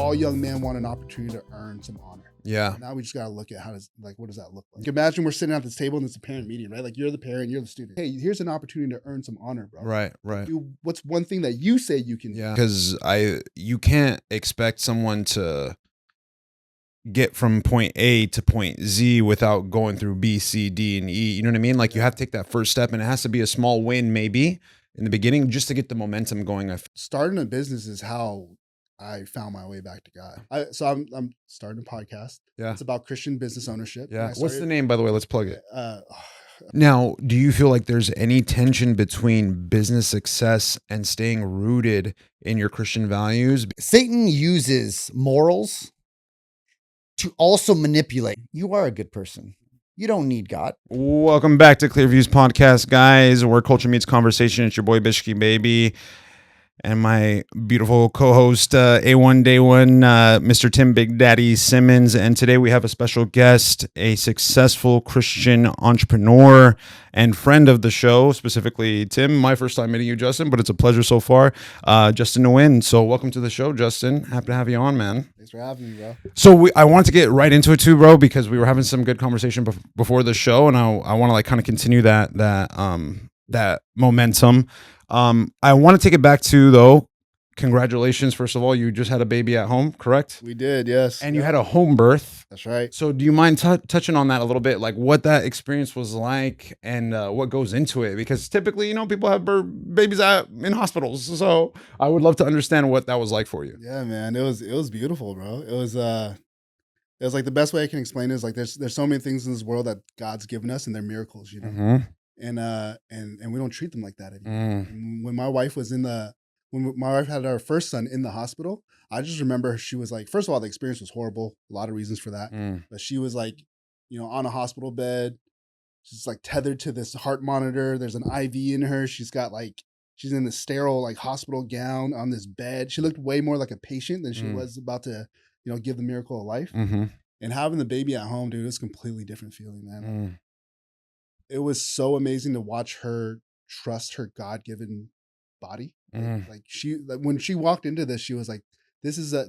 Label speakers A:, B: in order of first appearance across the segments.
A: all young men want an opportunity to earn some honor.
B: Yeah.
A: Now we just got to look at what does that look like? Imagine we're sitting at this table and it's a parent meeting, right? Like you're the parent, you're the student. Hey, here's an opportunity to earn some honor, bro.
B: Right.
A: What's one thing that you say you can do?
B: Yeah. Because you can't expect someone to get from point A to point Z without going through B, C, D, and E. You know what I mean? Like you have to take that first step, and it has to be a small win, maybe in the beginning, just to get the momentum going.
A: Starting a business is how I found my way back to God. So I'm starting a podcast.
B: Yeah.
A: It's about Christian business ownership.
B: Yeah. What's the name, by the way? Let's plug it.
A: Uh,
B: Now, do you feel like there's any tension between business success and staying rooted in your Christian values?
C: Satan uses morals to also manipulate. You are a good person. You don't need God.
B: Welcome back to Clearview's podcast, guys, where culture meets conversation. It's your boy Bishki Baby and my beautiful co-host, A1 Day One, Mr. Tim Big Daddy Simmons. And today we have a special guest, a successful Christian entrepreneur and friend of the show, specifically Tim. My first time meeting you, Justin, but it's a pleasure so far. Justin Nguyen. So welcome to the show, Justin. Happy to have you on, man.
A: Thanks for having me, bro.
B: So I want to get right into it too, bro, because we were having some good conversation before the show, and I want to like kind of continue that momentum. I want to take it back to, though, congratulations. First of all, you just had a baby at home, correct?
A: We did, yes.
B: And you had a home birth.
A: That's right.
B: So do you mind touching on that a little bit, like what that experience was like and what goes into it? Because typically, people have babies in hospitals. So I would love to understand what that was like for you.
A: Yeah, man. It was beautiful, bro. It was like the best way I can explain it is like there's so many things in this world that God's given us and they're miracles,
B: Mm-hmm.
A: And we don't treat them like that anymore. When my wife had our first son in the hospital, I just remember she was like, first of all, the experience was horrible. A lot of reasons for that. But she was like, on a hospital bed. She's like tethered to this heart monitor. There's an IV in her. She's in this sterile like hospital gown on this bed. She looked way more like a patient than she was about to, give the miracle of life.
B: Mm-hmm.
A: And having the baby at home, dude, it was a completely different feeling, man. It was so amazing to watch her trust her God-given body. When she walked into this, she was like, this is a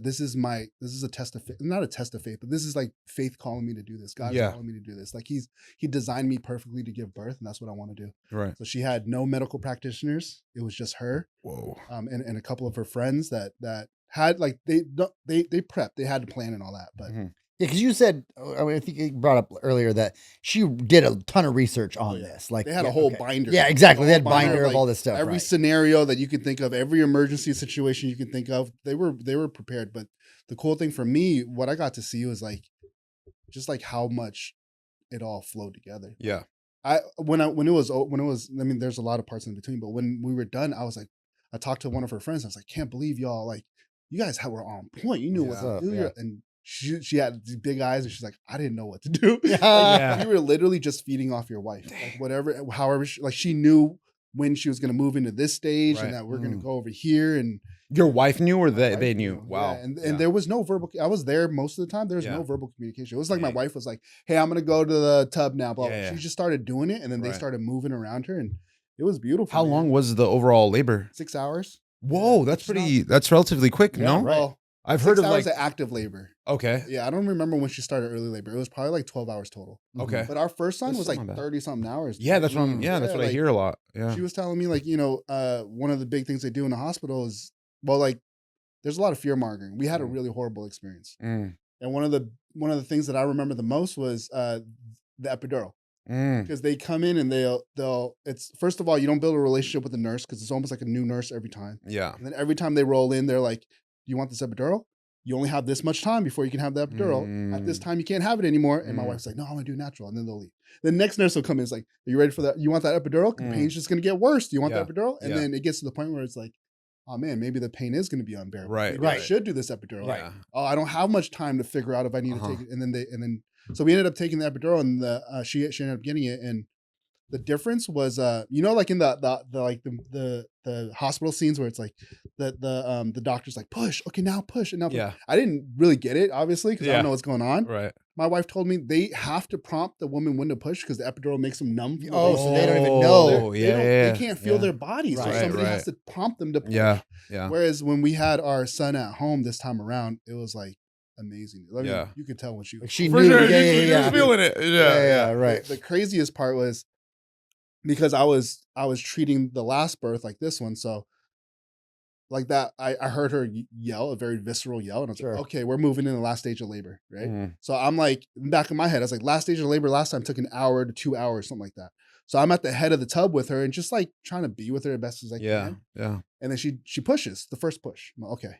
A: test of faith, not a test of faith, but this is like faith calling me to do this. God is calling me to do this. Like he designed me perfectly to give birth, and that's what I want to do. Right. So she had no medical practitioners. It was just her.
B: Whoa.
A: And a couple of her friends that had like, they prepped, they had to plan and all that, but
C: Yeah, because you said, I think you brought up earlier that she did a ton of research on this. Like
A: they had a whole binder.
C: Yeah, exactly. They had binder of all this stuff.
A: Every scenario that you could think of, every emergency situation you could think of, they were prepared. But the cool thing for me, what I got to see was like, just like how much it all flowed together.
B: Yeah.
A: When it was, I mean, there's a lot of parts in between, but when we were done, I was like, I talked to one of her friends. I was like, can't believe y'all, like, you guys were on point. You knew what to do. And she had these big eyes and she's like, I didn't know what to do. You were literally just feeding off your wife. Like however, she knew when she was going to move into this stage and that we're going to go over here. And
B: your wife knew or they knew? Wow.
A: Yeah. And there was no verbal, I was there most of the time. There was no verbal communication. It was like my wife was like, hey, I'm going to go to the tub now. Blah, blah. She just started doing it and then they started moving around her and it was beautiful.
B: How long was the overall labor?
A: 6 hours.
B: Whoa, that's relatively quick, no?
A: Right. Well,
B: I've heard of like
A: active labor.
B: Okay.
A: Yeah, I don't remember when she started early labor. It was probably like 12 hours total.
B: Okay.
A: But our first son was like 30 something hours.
B: Yeah, that's what I hear a lot. Yeah.
A: She was telling me like, one of the big things they do in the hospital is, well, like there's a lot of fear mongering. We had a really horrible experience. And one of the things that I remember the most was the epidural. Because they come in and it's first of all, you don't build a relationship with the nurse because it's almost like a new nurse every time.
B: Yeah.
A: And then every time they roll in, they're like, you want this epidural? You only have this much time before you can have the epidural. At this time, you can't have it anymore. And my wife's like, no, I'm going to do natural. And then they'll leave. The next nurse will come in. It's like, are you ready for that? You want that epidural? The pain's just going to get worse. Do you want that epidural? And then it gets to the point where it's like, oh man, maybe the pain is going to be unbearable.
B: Right.
A: Maybe I should do this epidural.
B: Right.
A: Oh, I don't have much time to figure out if I need to take it. And then so we ended up taking the epidural and she ended up getting it. And the difference was, like in the hospital scenes where it's like the doctor's like, push, okay, now push, and now push.
B: Yeah.
A: I didn't really get it, obviously, because I don't know what's going on.
B: Right.
A: My wife told me they have to prompt the woman when to push because the epidural makes them numb.
C: So they don't even know.
A: They can't feel their bodies.
C: Right,
A: so somebody has to prompt them to push.
B: Yeah.
A: Whereas when we had our son at home this time around, it was like amazing. I mean, you could tell when she
C: she
B: For
C: knew.
B: sure.
C: Yeah,
B: She was feeling it.
C: Yeah, right.
A: The craziest part was because I was treating the last birth like this one, so like that, I heard her yell, a very visceral yell, and I was like, okay, we're moving in the last stage of labor, right? So I'm like, back in my head, I was like, last stage of labor last time took an hour to 2 hours, something like that. So I'm at the head of the tub with her and just like trying to be with her as best as I can.
B: Yeah.
A: And then she pushes the first push. I'm like, okay.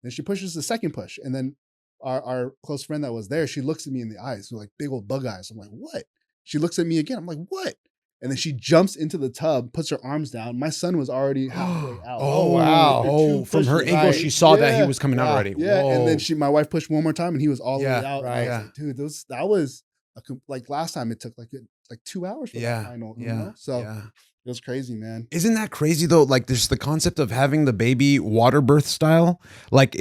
A: Then she pushes the second push. And then our close friend that was there, she looks at me in the eyes, so like big old bug eyes. I'm like, what? She looks at me again. I'm like, what? And then she jumps into the tub, puts her arms down. My son was already halfway out.
B: Oh, wow. Oh, from her angle, she saw that he was coming out already.
A: Yeah. And then my wife pushed one more time and he was all the way out.
C: Right.
A: And I was like, dude, that was like last time it took like 2 hours for the final. You know? So it was crazy, man.
B: Isn't that crazy though? Like there's the concept of having the baby water birth style. Like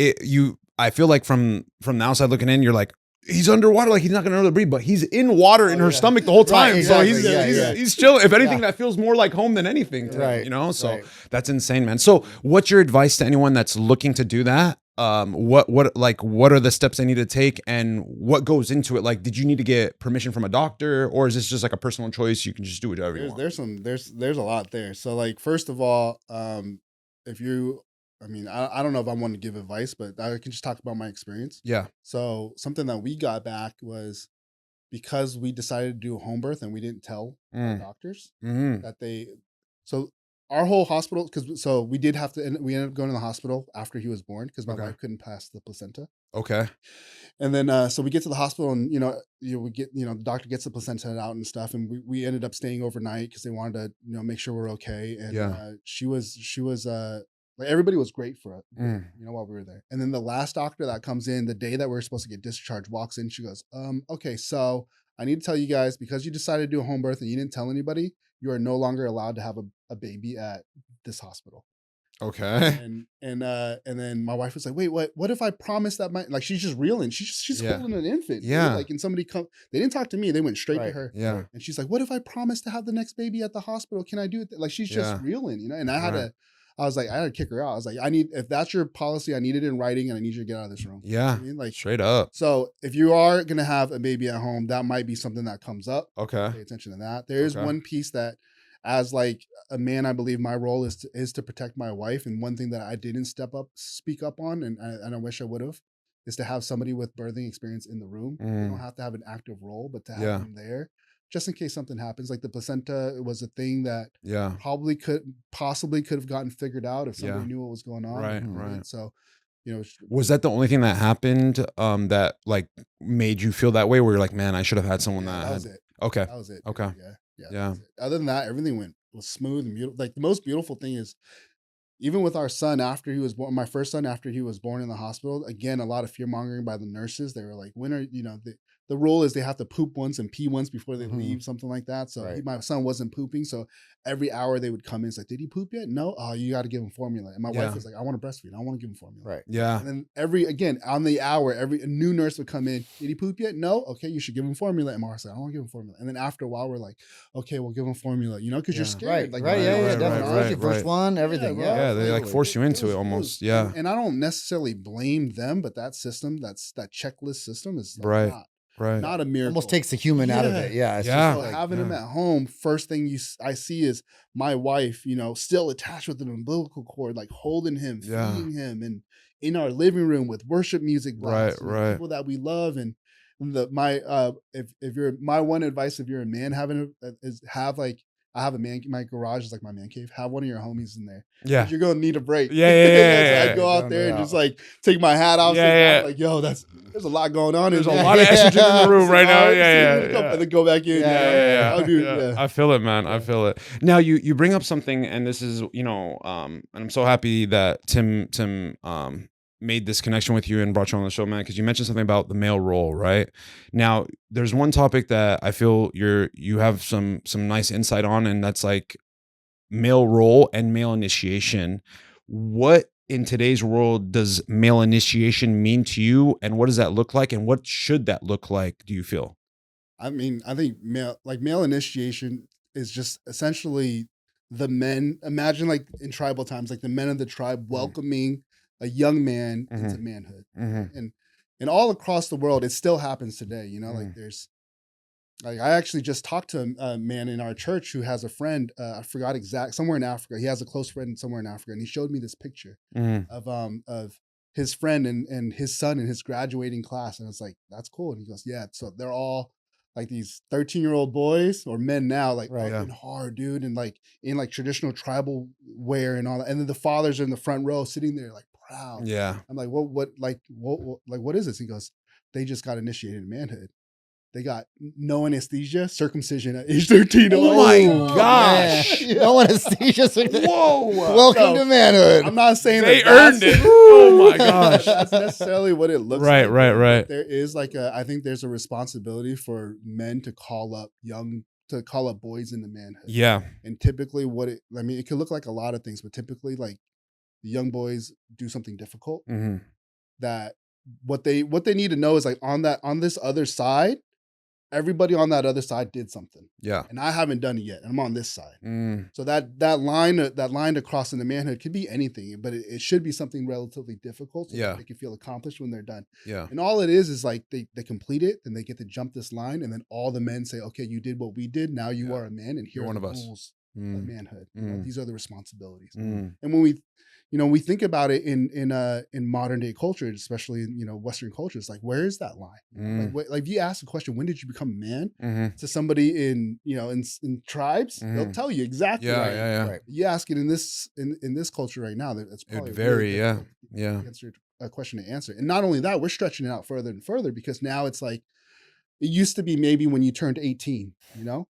B: I feel like from the outside looking in, you're like, he's underwater, like he's not gonna know to breathe, but he's in water in her stomach the whole time.
C: Exactly.
B: So he's chilling. If anything, that feels more like home than anything. You know? So that's insane, man. So what's your advice to anyone that's looking to do that? What are the steps they need to take and what goes into it? Like, did you need to get permission from a doctor or is this just like a personal choice? You can just do whatever you want.
A: There's a lot there. So like, first of all, I don't know if I want to give advice, but I can just talk about my experience.
B: Yeah.
A: So something that we got back was because we decided to do a home birth and we didn't tell our doctors that so our whole hospital, we ended up going to the hospital after he was born because my wife couldn't pass the placenta.
B: Okay.
A: And then, so we get to the hospital and, the doctor gets the placenta out and stuff. And we ended up staying overnight because they wanted to, make sure we're okay. And she was like everybody was great for it, while we were there. And then the last doctor that comes in the day that we're supposed to get discharged walks in. She goes, okay, so I need to tell you guys, because you decided to do a home birth and you didn't tell anybody, you are no longer allowed to have a baby at this hospital.
B: Okay.
A: And then my wife was like, wait, what if I promise that like she's just reeling. She's holding an infant.
B: Yeah.
A: Right? Like, and somebody they didn't talk to me. They went straight to her.
B: Yeah.
A: And she's like, what if I promise to have the next baby at the hospital? Can I do it? Like, she's just reeling, and I had to kick her out. I was like, if that's your policy, I need it in writing and I need you to get out of this room.
B: Yeah.
A: You know what I mean? Like,
B: straight up.
A: So if you are going to have a baby at home, that might be something that comes up.
B: Okay.
A: Pay attention to that. There is one piece that, as like a man, I believe my role is to protect my wife. And one thing that I didn't speak up on, and I wish I would have, is to have somebody with birthing experience in the room. You don't have to have an active role, but to have them there, just in case something happens. Like the placenta was a thing that possibly could have gotten figured out if somebody knew what was going on.
B: Right.
A: So,
B: was that the only thing that happened that like made you feel that way? Where you're like, man, I should have had someone that
A: was it.
B: Okay.
A: That was it.
B: Okay.
A: Yeah. Other than that, everything was smooth and beautiful. Like the most beautiful thing is, even with our son after he was born, my first son after he was born in the hospital, again, a lot of fear mongering by the nurses. They were like, when are, the rule is they have to poop once and pee once before they leave, something like that. So my son wasn't pooping. So every hour they would come in. It's like, did he poop yet? No. Oh, you got to give him formula. And my wife was like, I want to breastfeed. I want to give him formula.
C: Right.
B: Yeah.
A: And then on the hour, a new nurse would come in. Did he poop yet? No. Okay, you should give him formula. And Mara said, I want to give him formula. And then after a while, we're like, okay, we'll give him formula, because you're scared.
C: Definitely. First one, everything.
B: Yeah, they like force you into it almost. Yeah.
A: And I don't necessarily blame them, but that system, that checklist system is not a miracle.
C: Almost takes the human out of it. Yeah.
A: It's just like, having him at home, first thing I see is my wife, still attached with an umbilical cord, like holding him, feeding him, and in our living room with worship music blasts, people that we love. And my one advice, if you're a man, I have my garage is like my man cave. Have one of your homies in there. Yeah. You're going to need a break.
B: Yeah.
A: I go out there and just like take my hat off. Like, yo, there's a lot going on.
B: There's a lot of estrogen in the room right now.
A: And then go back in.
B: I feel it, man. I feel it. Now you bring up something, and this is, and I'm so happy that Tim made this connection with you and brought you on the show, man, because you mentioned something about the male role, right? Now, there's one topic that I feel you have some nice insight on, and that's like male role and male initiation. What in today's world does male initiation mean to you, and what does that look like, and what should that look like, do you feel?
A: I mean, I think male initiation is just essentially the men. Imagine like in tribal times, like the men of the tribe welcoming a young man into manhood, and all across the world, it still happens today. You know, like there's, like I actually just talked to a man in our church who has a friend. I forgot somewhere in Africa. He has a close friend somewhere in Africa, and he showed me this picture of his friend and his son in his graduating class, and I was like, that's cool. And he goes, yeah. So they're all like these 13-year-old boys or men now, like working hard, dude, and like in like traditional tribal wear and all that. And then the fathers are in the front row sitting there like proud.
B: Yeah.
A: I'm like, what is this? He goes, they just got initiated in manhood. They got no anesthesia, circumcision at age 13.
B: Oh my gosh.
C: No anesthesia.
B: Whoa.
C: Welcome to manhood.
A: I'm not saying
B: they
A: that
B: earned it. Oh my gosh.
A: That's necessarily what it looks
B: right,
A: like.
B: Right.
A: There is like I think there's a responsibility for men to call up boys into manhood.
B: Yeah.
A: And typically it could look like a lot of things, but typically like the young boys do something difficult that what they need to know is like on this other side, everybody on that other side did something.
B: Yeah.
A: And I haven't done it yet. And I'm on this side. So that line to cross into manhood could be anything, but it should be something relatively difficult so that they can feel accomplished when they're done.
B: Yeah.
A: And all it is like they complete it and they get to jump this line, and then all the men say, okay, you did what we did. Now you are a man, and here are the rules of manhood. You know, these are the responsibilities. And when we think about it in modern day culture, especially in Western cultures, like where is that line? Like if you ask a question, when did you become a man? To somebody in tribes, they'll tell you exactly.
B: Right.
A: You ask it in this culture right now, that's probably
B: it would vary.
A: Really
B: yeah.
A: Answer a question to answer, and not only that, we're stretching it out further and further because now it's like it used to be maybe when you turned 18, and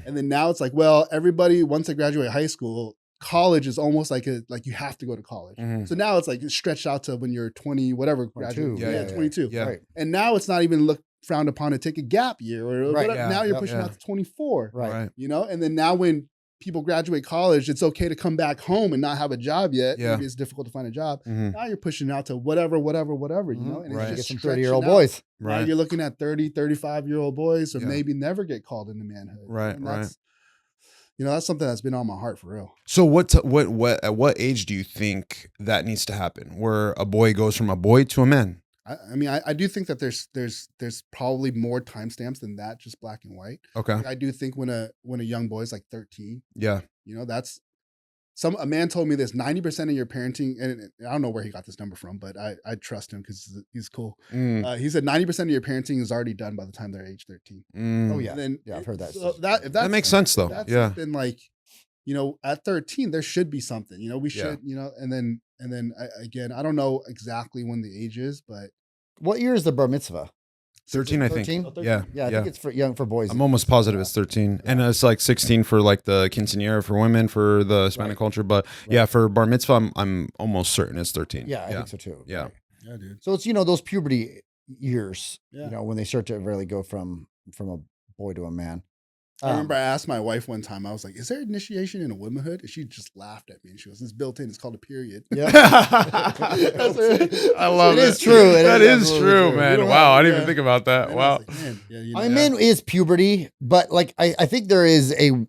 A: then now it's like, well, everybody once they graduate high school. College is almost like you have to go to college. So now it's like it's stretched out to when you're 20, whatever,
C: 22.
A: graduate. 22.
B: Yeah.
C: Right.
A: And now it's not even frowned upon to take a gap year or whatever.
B: Yeah.
A: Now you're pushing out to 24.
C: Right.
A: And then now when people graduate college, it's okay to come back home and not have a job yet.
B: Yeah.
A: Maybe it's difficult to find a job. Now you're pushing out to whatever, and
C: Right.
A: it's
C: Get some
A: just
C: 30-year-old
A: stretching out.
C: boys.
A: Now you're looking at 30, 35-year-old boys, or maybe never get called into manhood.
B: Right.
A: And that's something that's been on my heart for real.
B: So what at what age do you think that needs to happen, where a boy goes from a boy to a man?
A: I mean, I do think that there's probably more timestamps than that, just black and white.
B: Okay.
A: Like I do think when a young boy is like 13,
B: Yeah.
A: that's a man told me this: 90% of your parenting, and I don't know where he got this number from, but I trust him because he's cool. He said 90% of your parenting is already done by the time they're age 13.
C: Oh yeah.
A: And then
C: I've heard that.
A: So
B: that makes sense though. Yeah.
A: Then like, at 13 there should be something. We should. And then again, I don't know exactly when the age is, but
C: What year is the bar mitzvah?
B: 13, I think.
C: 13?
B: Yeah.
C: Oh, Yeah, I think it's for boys.
B: I'm almost positive it's 13. And it's like 16 for like the quinceañera for women for the Hispanic culture. But yeah, for bar mitzvah, I'm almost certain it's 13.
C: Yeah, I think so too.
B: Yeah.
C: Right.
A: yeah, dude.
C: So it's those puberty years,
A: Yeah.
C: when they start to really go from a boy to a man.
A: I remember I asked my wife one time, I was like, is there initiation in a womanhood? And she just laughed at me and she goes, it's built in, it's called a period.
C: Yeah.
B: I love it.
C: It is true.
B: That is
C: absolutely
B: true, man. Wow. I didn't even think about that.
A: And I
B: Wow.
A: was like, man,
C: I mean, men is puberty, but like I think there is a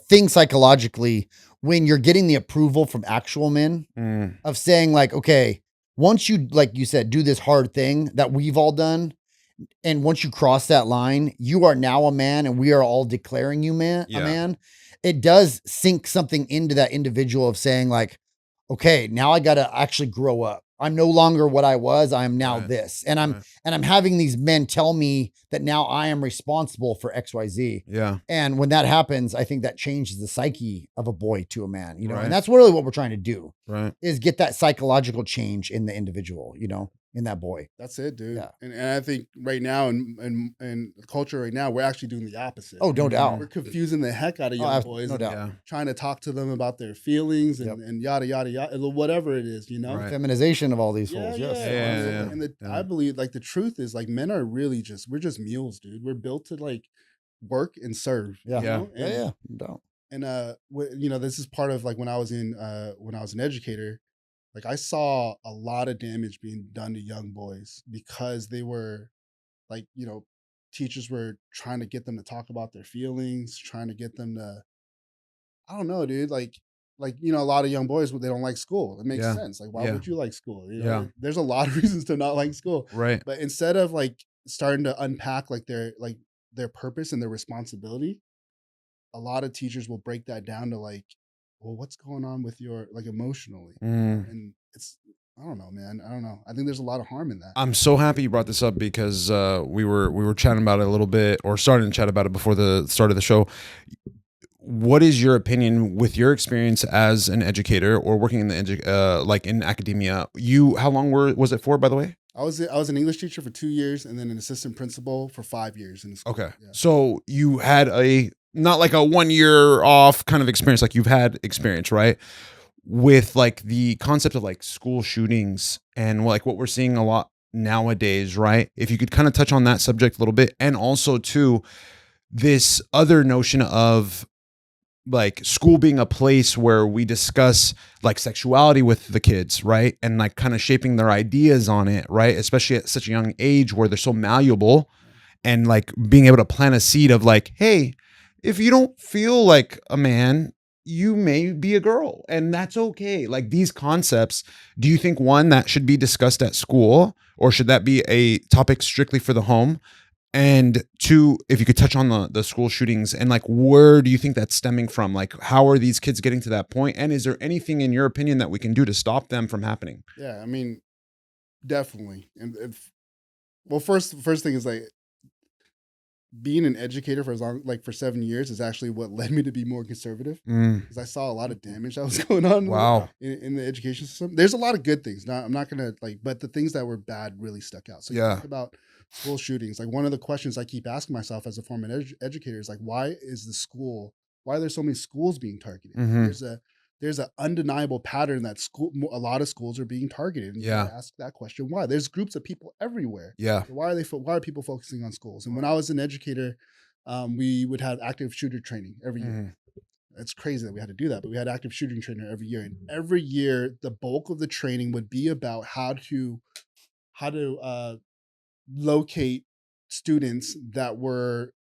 C: thing psychologically when you're getting the approval from actual men of saying like, okay, once you, like you said, do this hard thing that we've all done, and once you cross that line, you are now a man, and we are all declaring you a man. It does sink something into that individual of saying like, okay, now I got to actually grow up. I'm no longer what I was. I am now this. And I'm having these men tell me that now I am responsible for XYZ.
B: Yeah.
C: And when that happens, I think that changes the psyche of a boy to a man,
B: Right.
C: and that's really what we're trying to do
B: Right.
C: is get that psychological change in the individual, in that boy.
A: That's it, dude.
C: Yeah.
A: And I think right now in culture right now, we're actually doing the opposite.
C: Oh, no doubt.
A: We're confusing the heck out of young boys.
C: No
A: and
C: doubt.
A: trying to talk to them about their feelings and yada, yada, yada, whatever it is, you know?
B: Right.
C: Feminization of all these fools.
A: Yeah,
C: Yes.
A: And I believe like the truth is like men are really we're just mules, dude. We're built to like work and serve.
C: Yeah.
A: You know?
C: Yeah. No doubt.
A: And you know, this is part of like when I was an educator, like I saw a lot of damage being done to young boys because they were like, you know, teachers were trying to get them to talk about their feelings, trying to get them to, I don't know, dude, like you know, a lot of young boys they don't like school. It makes sense. Like, why would you like school? You know, there's a lot of reasons to not like school.
B: Right.
A: But instead of like starting to unpack like their purpose and their responsibility, a lot of teachers will break that down to like, well, what's going on with your like emotionally? And it's, I don't know, man. I don't know. I think there's a lot of harm in that.
B: I'm so happy you brought this up because we were chatting about it a little bit, or starting to chat about it before the start of the show. What is your opinion with your experience as an educator or working in the like in academia? How long was it for, by the way?
A: I was an English teacher for 2 years and then an assistant principal for 5 years in the school.
B: Okay.
A: Yeah.
B: So you had not like a 1 year off kind of experience, like you've had experience, right? With like the concept of like school shootings and like what we're seeing a lot nowadays, right? If you could kind of touch on that subject a little bit, and also too, this other notion of like school being a place where we discuss like sexuality with the kids, right? And like kind of shaping their ideas on it, right? Especially at such a young age where they're so malleable, and like being able to plant a seed of like, hey, if you don't feel like a man, you may be a girl, and that's okay. Like these concepts, do you think one that should be discussed at school, or should that be a topic strictly for the home? And two, if you could touch on the school shootings and like where do you think that's stemming from? Like how are these kids getting to that point? And is there anything in your opinion that we can do to stop them from happening?
A: Yeah, I mean, definitely. And well, first thing is like being an educator for as long for 7 years is actually what led me to be more conservative, because I saw a lot of damage that was going on.
B: Wow.
A: in the education system. There's a lot of good things. Now I'm not gonna but the things that were bad really stuck out. So you talk about school shootings. Like one of the questions I keep asking myself as a former educator is like, why are there so many schools being targeted? There's an undeniable pattern that a lot of schools are being targeted. And you gotta ask that question, why? There's groups of people everywhere.
B: Yeah.
A: Why are people focusing on schools? And when I was an educator, we would have active shooter training every year. It's crazy that we had to do that, but we had active shooting training every year. And every year, the bulk of the training would be about how to locate students that were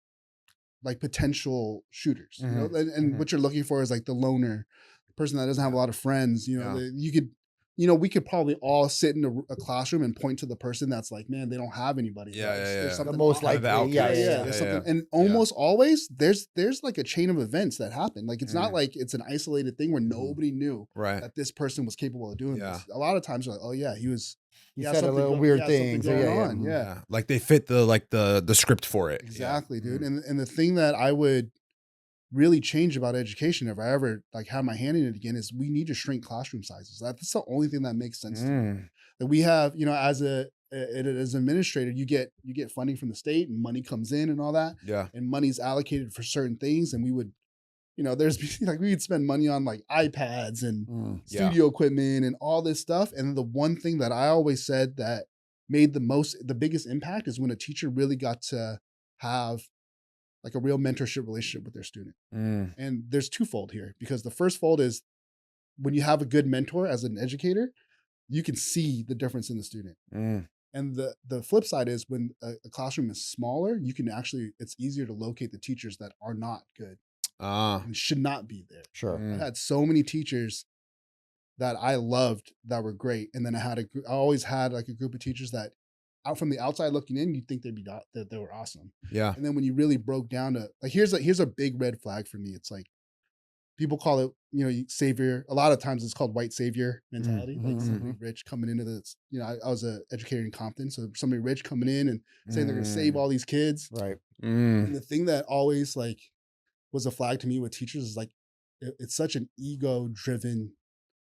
A: like potential shooters. You know, and what you're looking for is like the loner, the person that doesn't have a lot of friends. You know, we could probably all sit in a classroom and point to the person that's like, man, they don't have anybody. There's something
C: the most likely.
A: And almost always there's like a chain of events that happen. Like it's not like it's an isolated thing where nobody knew that this person was capable of doing this. A lot of times you're like, oh yeah, he
C: said a little weird thing.
A: Yeah.
B: Like they fit the script for it.
A: Exactly, dude. And the thing that I would really change about education if I ever like have my hand in it again is we need to shrink classroom sizes. That's the only thing that makes sense to me. That we have, you know, as an administrator, you get funding from the state and money comes in and all that.
B: Yeah.
A: And money's allocated for certain things. And we would, you know, there's like we would spend money on like iPads and studio equipment and all this stuff. And the one thing that I always said that made the biggest impact is when a teacher really got to have like a real mentorship relationship with their student. And there's twofold here, because the first fold is when you have a good mentor as an educator, you can see the difference in the student. And the flip side is when a classroom is smaller, it's easier to locate the teachers that are not good and should not be there.
C: Sure.
A: I had so many teachers that I loved that were great. And then I always had like a group of teachers that out from the outside looking in, you'd think that they were awesome.
B: Yeah.
A: And then when you really broke down to like, here's a big red flag for me. It's like people call it, you know, savior. A lot of times it's called white savior mentality. Like somebody rich coming into this, you know, I was an educator in Compton. So somebody rich coming in and saying they're going to save all these kids.
C: Right.
A: And the thing that always like was a flag to me with teachers is like, it's such an ego driven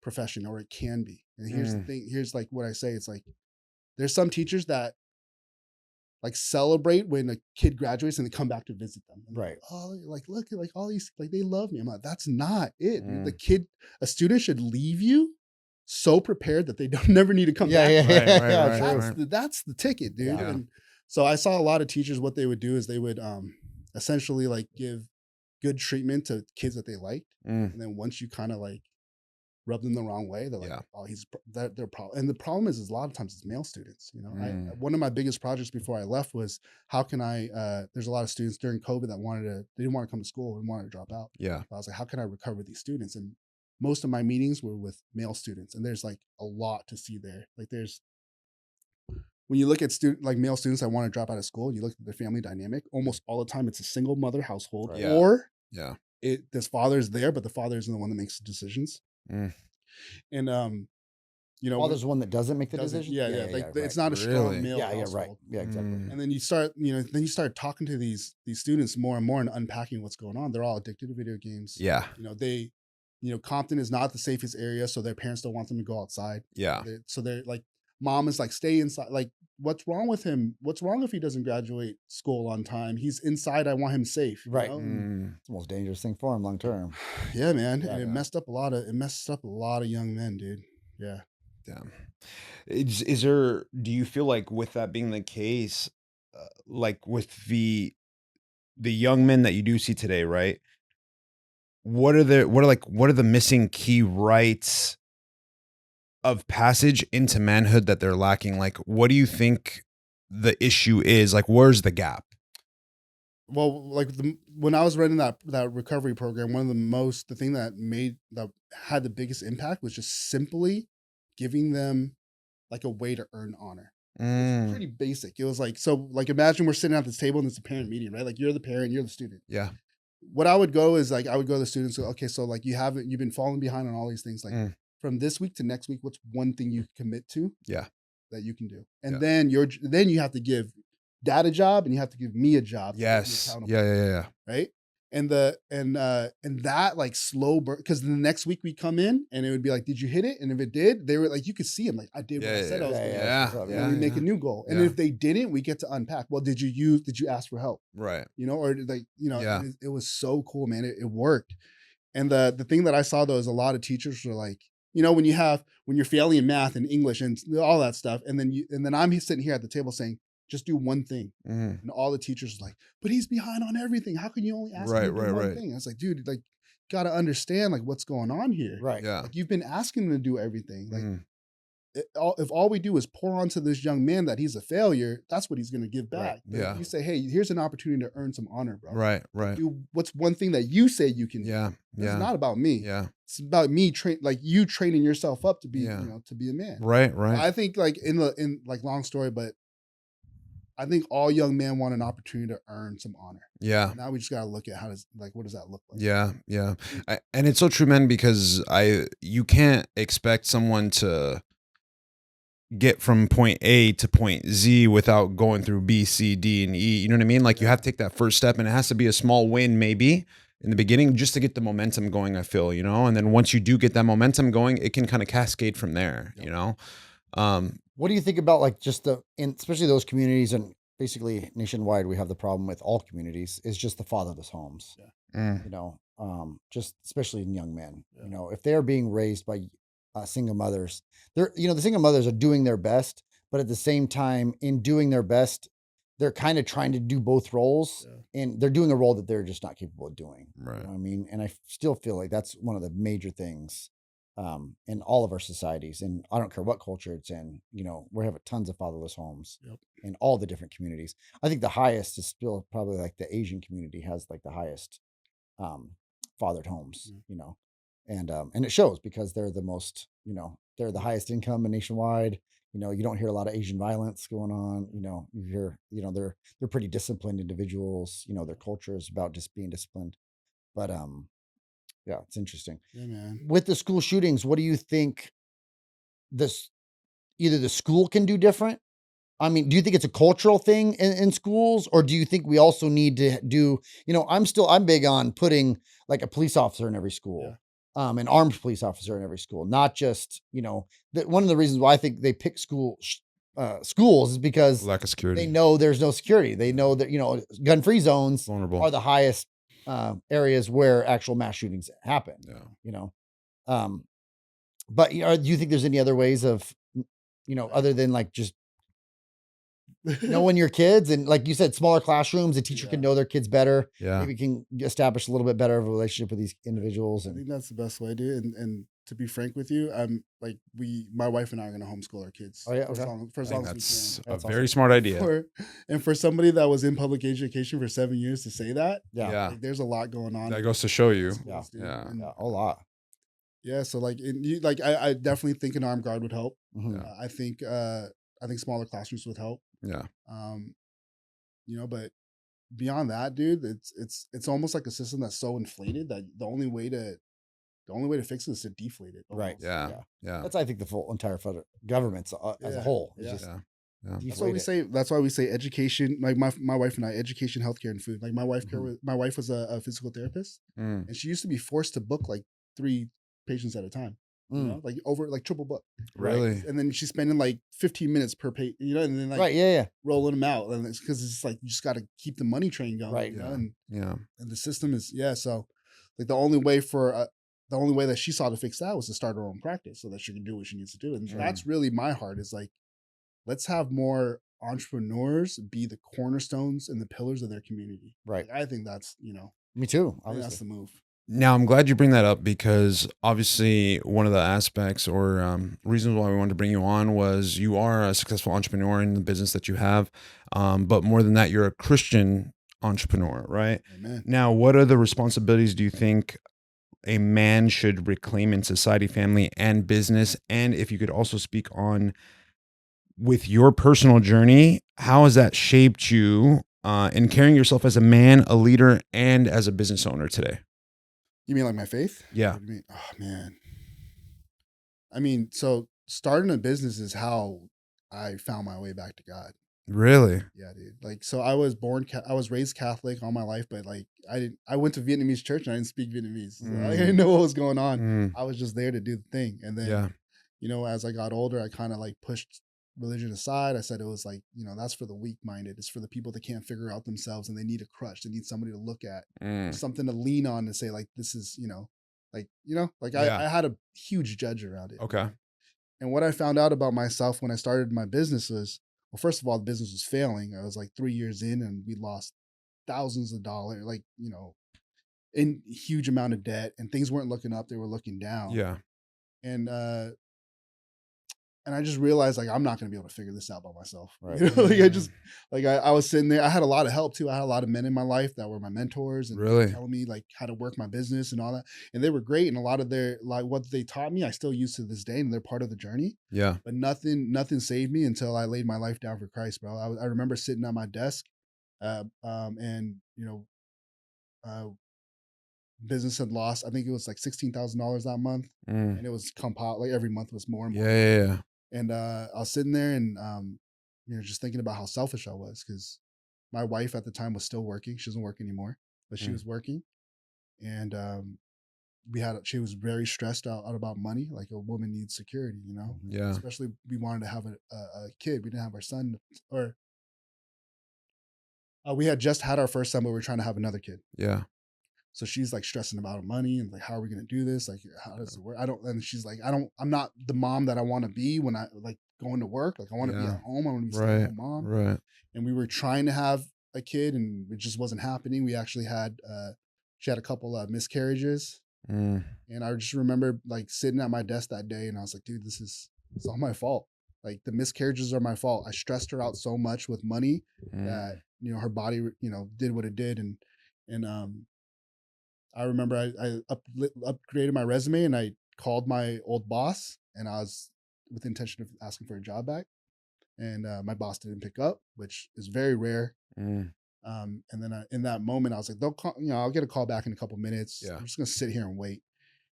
A: profession, or it can be. And here's the thing, here's like what I say. It's like, There's some teachers that like celebrate when a kid graduates and they come back to visit them. And
C: Right.
A: oh, like look, like all these, like they love me. I'm like, that's not it. Dude. A student should leave you so prepared that they don't never need to come back. That's the ticket, dude.
C: Yeah.
A: And so I saw a lot of teachers. What they would do is they would essentially like give good treatment to kids that they liked, and then once you kind of like rub them the wrong way, they're like, oh, they're problem. And the problem is a lot of times it's male students. You know, one of my biggest projects before I left was how can I? There's a lot of students during COVID that they didn't want to come to school and wanted to drop out.
B: Yeah,
A: I was like, how can I recover these students? And most of my meetings were with male students, and there's like a lot to see there. Like there's when you look at male students that want to drop out of school, you look at their family dynamic. Almost all the time, it's a single mother household, or this father's there, but the father isn't the one that makes the decisions. And you know,
C: there's one that doesn't make the decision.
A: It's not a strong male household.
C: Right. Yeah, exactly.
A: And then you start talking to these students more and more and unpacking what's going on. They're all addicted to video games.
B: Yeah.
A: Compton is not the safest area, so their parents don't want them to go outside.
B: Yeah.
A: So they're like, mom is like, stay inside. Like, what's wrong with him? What's wrong if he doesn't graduate school on time? He's inside. I want him safe.
C: Right. It's the most dangerous thing for him long term.
A: Yeah, man. And it messed up a lot of young men, dude. Yeah.
B: Damn. Is there? Do you feel like with that being the case, like with the young men that you do see today, right? What are the missing key rites of passage into manhood that they're lacking? Like, what do you think the issue is? Like, where's the gap?
A: Well, like when I was running that recovery program, the thing that had the biggest impact was just simply giving them like a way to earn honor. It's pretty basic. It was like, so like imagine we're sitting at this table and it's a parent meeting, right? Like you're the parent, you're the student.
B: Yeah.
A: What I would go is like, I would go to the students. Okay, so like you've been falling behind on all these things. Like from this week to next week, what's one thing you commit to?
B: Yeah.
A: That you can do. And then you have to give Dad a job and you have to give me a job.
B: Yes. Yeah.
A: Right. And that like slow burn, because the next week we come in and it would be like, did you hit it? And if it did, they were like, you could see them like, I did what I said I was going to do. And we make a new goal. And if they didn't, we get to unpack. Well, did you ask for help?
B: Right.
A: Or like, it was so cool, man. It worked. And the thing that I saw though is a lot of teachers were like, when you're failing in math and English and all that stuff, and then I'm sitting here at the table saying, just do one thing. And all the teachers are like, but he's behind on everything. How can you only ask him to do one thing? I was like, dude, like, got to understand like what's going on here.
C: Right.
B: Yeah.
A: Like you've been asking him to do everything. Like if all we do is pour onto this young man that he's a failure, that's what he's going to give back.
B: Right. Yeah.
A: You say, hey, here's an opportunity to earn some honor, bro.
B: Right.
A: Do what's one thing that you say you can do.
B: Yeah.
A: It's not about me.
B: Yeah.
A: It's about me you training yourself up to be, to be a man.
B: Right.
A: I think like in like long story, but I think all young men want an opportunity to earn some honor.
B: Yeah.
A: Now we just got to look at what does that look like?
B: Yeah. Yeah. And it's so true, man, because you can't expect someone to get from point A to point Z without going through B, C, D, and E. You know what I mean? Like you have to take that first step, and it has to be a small win maybe in the beginning just to get the momentum going, I feel, and then once you do get that momentum going, it can kind of cascade from there,
C: What do you think about like just especially those communities, and basically nationwide, we have the problem with all communities is just the fatherless homes, just especially in young men, if they're being raised by single mothers, the single mothers are doing their best, but at the same time in doing their best, they're kind of trying to do both roles and they're doing a role that they're just not capable of doing.
B: Right.
C: You know what I mean? And I still feel like that's one of the major things in all of our societies, and I don't care what culture it's in, we have tons of fatherless homes in all the different communities. I think the highest is still probably like the Asian community has like the highest fathered homes, and it shows because they're the most, they're the highest income nationwide. You don't hear a lot of Asian violence going on. You hear, they're pretty disciplined individuals. Their culture is about just being disciplined, but yeah, it's interesting.
A: Yeah, man.
C: With the school shootings, what do you think either the school can do different? I mean, do you think it's a cultural thing in schools, or do you think we also need to do, I'm big on putting like a police officer in every school, an armed police officer in every school, not just, one of the reasons why I think they pick schools is because
B: Lack of security.
C: they know there's no security. They know that, gun-free zones
B: Vulnerable.
C: are the highest areas where actual mass shootings happen.
B: Yeah.
C: But do you think there's any other ways of, other than like just knowing your kids and like you said, smaller classrooms, a teacher can know their kids better.
B: Yeah.
C: Maybe can establish a little bit better of a relationship with these individuals.
A: I think that's the best way, dude. And to be frank with you, my wife and I are going to homeschool our kids.
C: Oh, yeah?
A: For as long as we
B: That's
A: can.
B: a very smart idea.
A: For somebody that was in public education for 7 years to say that,
B: Yeah.
A: like, there's a lot going on.
B: That goes to show you.
A: schools,
C: Yeah.
A: dude.
B: Yeah.
A: And,
C: A lot.
A: yeah. So I definitely think an armed guard would help.
C: Mhm.
A: I think smaller classrooms would help.
B: Yeah.
A: But beyond that, dude, it's almost like a system that's so inflated that the only way to fix it is to deflate it.
C: Right.
A: almost.
B: Yeah.
C: That's, I think, the full entire federal government as a
A: Yeah.
C: whole.
A: Yeah.
C: Just
B: Yeah.
A: That's why we say. That's why we say education. Like my wife and I, education, healthcare, and food. Like my wife was a physical therapist,
B: Mm.
A: and she used to be forced to book like 3 patients at a time. Like over like triple book.
B: Really?
A: And then she's spending like 15 minutes per patient. And then like
C: right. Yeah.
A: rolling them out, and it's because it's like you just got to keep the money train going.
C: Right.
A: And
B: Yeah.
A: the system is So like the only way that she saw to fix that was to start her own practice so that she can do what she needs to do. And that's really my heart is like, let's have more entrepreneurs be the cornerstones and the pillars of their community.
C: Right.
A: Like, I think that's,
C: Me too.
A: I think that's the move.
B: Now, I'm glad you bring that up because obviously one of the aspects or reasons why we wanted to bring you on was you are a successful entrepreneur in the business that you have. But more than that, you're a Christian entrepreneur, right?
A: Amen.
B: Now, what other responsibilities do you think a man should reclaim in society, family, and business? And if you could also speak on with your personal journey, how has that shaped you in carrying yourself as a man, a leader, and as a business owner today?
A: You mean like my faith?
B: Yeah.
A: What do you mean? Oh man. I mean, so starting a business is how I found my way back to God.
B: Really?
A: Yeah, dude. Like, so I was raised Catholic all my life, but like I went to Vietnamese church and I didn't speak Vietnamese. So I didn't know what was going on. I was just there to do the thing. And then, as I got older, I kind of like pushed religion aside. I said it was like, that's for the weak-minded. It's for the people that can't figure out themselves and they need a crutch. They need somebody to look at, something to lean on and say like, this is, I had a huge judge around it.
B: Okay.
A: And what I found out about myself when I started my business was, well, first of all, the business was failing. I was like 3 years in and we lost thousands of dollars, like, in huge amount of debt, and things weren't looking up. They were looking down.
B: Yeah.
A: And I just realized like I'm not going to be able to figure this out by myself.
C: Right.
A: I was sitting there. I had a lot of help too. I had a lot of men in my life that were my mentors and
B: Really
A: telling me like how to work my business and all that. And they were great. And a lot of their like what they taught me, I still use to this day, and they're part of the journey.
B: Yeah.
A: But nothing saved me until I laid my life down for Christ, bro. I remember sitting at my desk, business had lost. I think it was like $16,000 that month, and it was compiled like every month was more and more.
B: Yeah.
A: And I was sitting there and just thinking about how selfish I was because my wife at the time was still working. She doesn't work anymore, but she was working, and she was very stressed out about money. Like a woman needs security,
B: Yeah.
A: Especially we wanted to have a kid. We didn't have our son, or we had just had our first son, but we were trying to have another kid.
B: Yeah.
A: So she's like stressing about money and like, how are we going to do this? Like, how does it work? And she's like, I'm not the mom that I want to be when I like going to work. Like I want to be at home. I want to be stay-at-home mom.
B: Right.
A: And we were trying to have a kid and it just wasn't happening. We actually had, she had a couple of miscarriages. And I just remember like sitting at my desk that day and I was like, dude, it's all my fault. Like the miscarriages are my fault. I stressed her out so much with money that, her body, did what it did. And I remember I upgraded my resume and I called my old boss and I was with the intention of asking for a job back. And my boss didn't pick up, which is very rare. And then in that moment, I was like, they'll call, I'll get a call back in a couple minutes.
B: Yeah.
A: I'm just going to sit here and wait.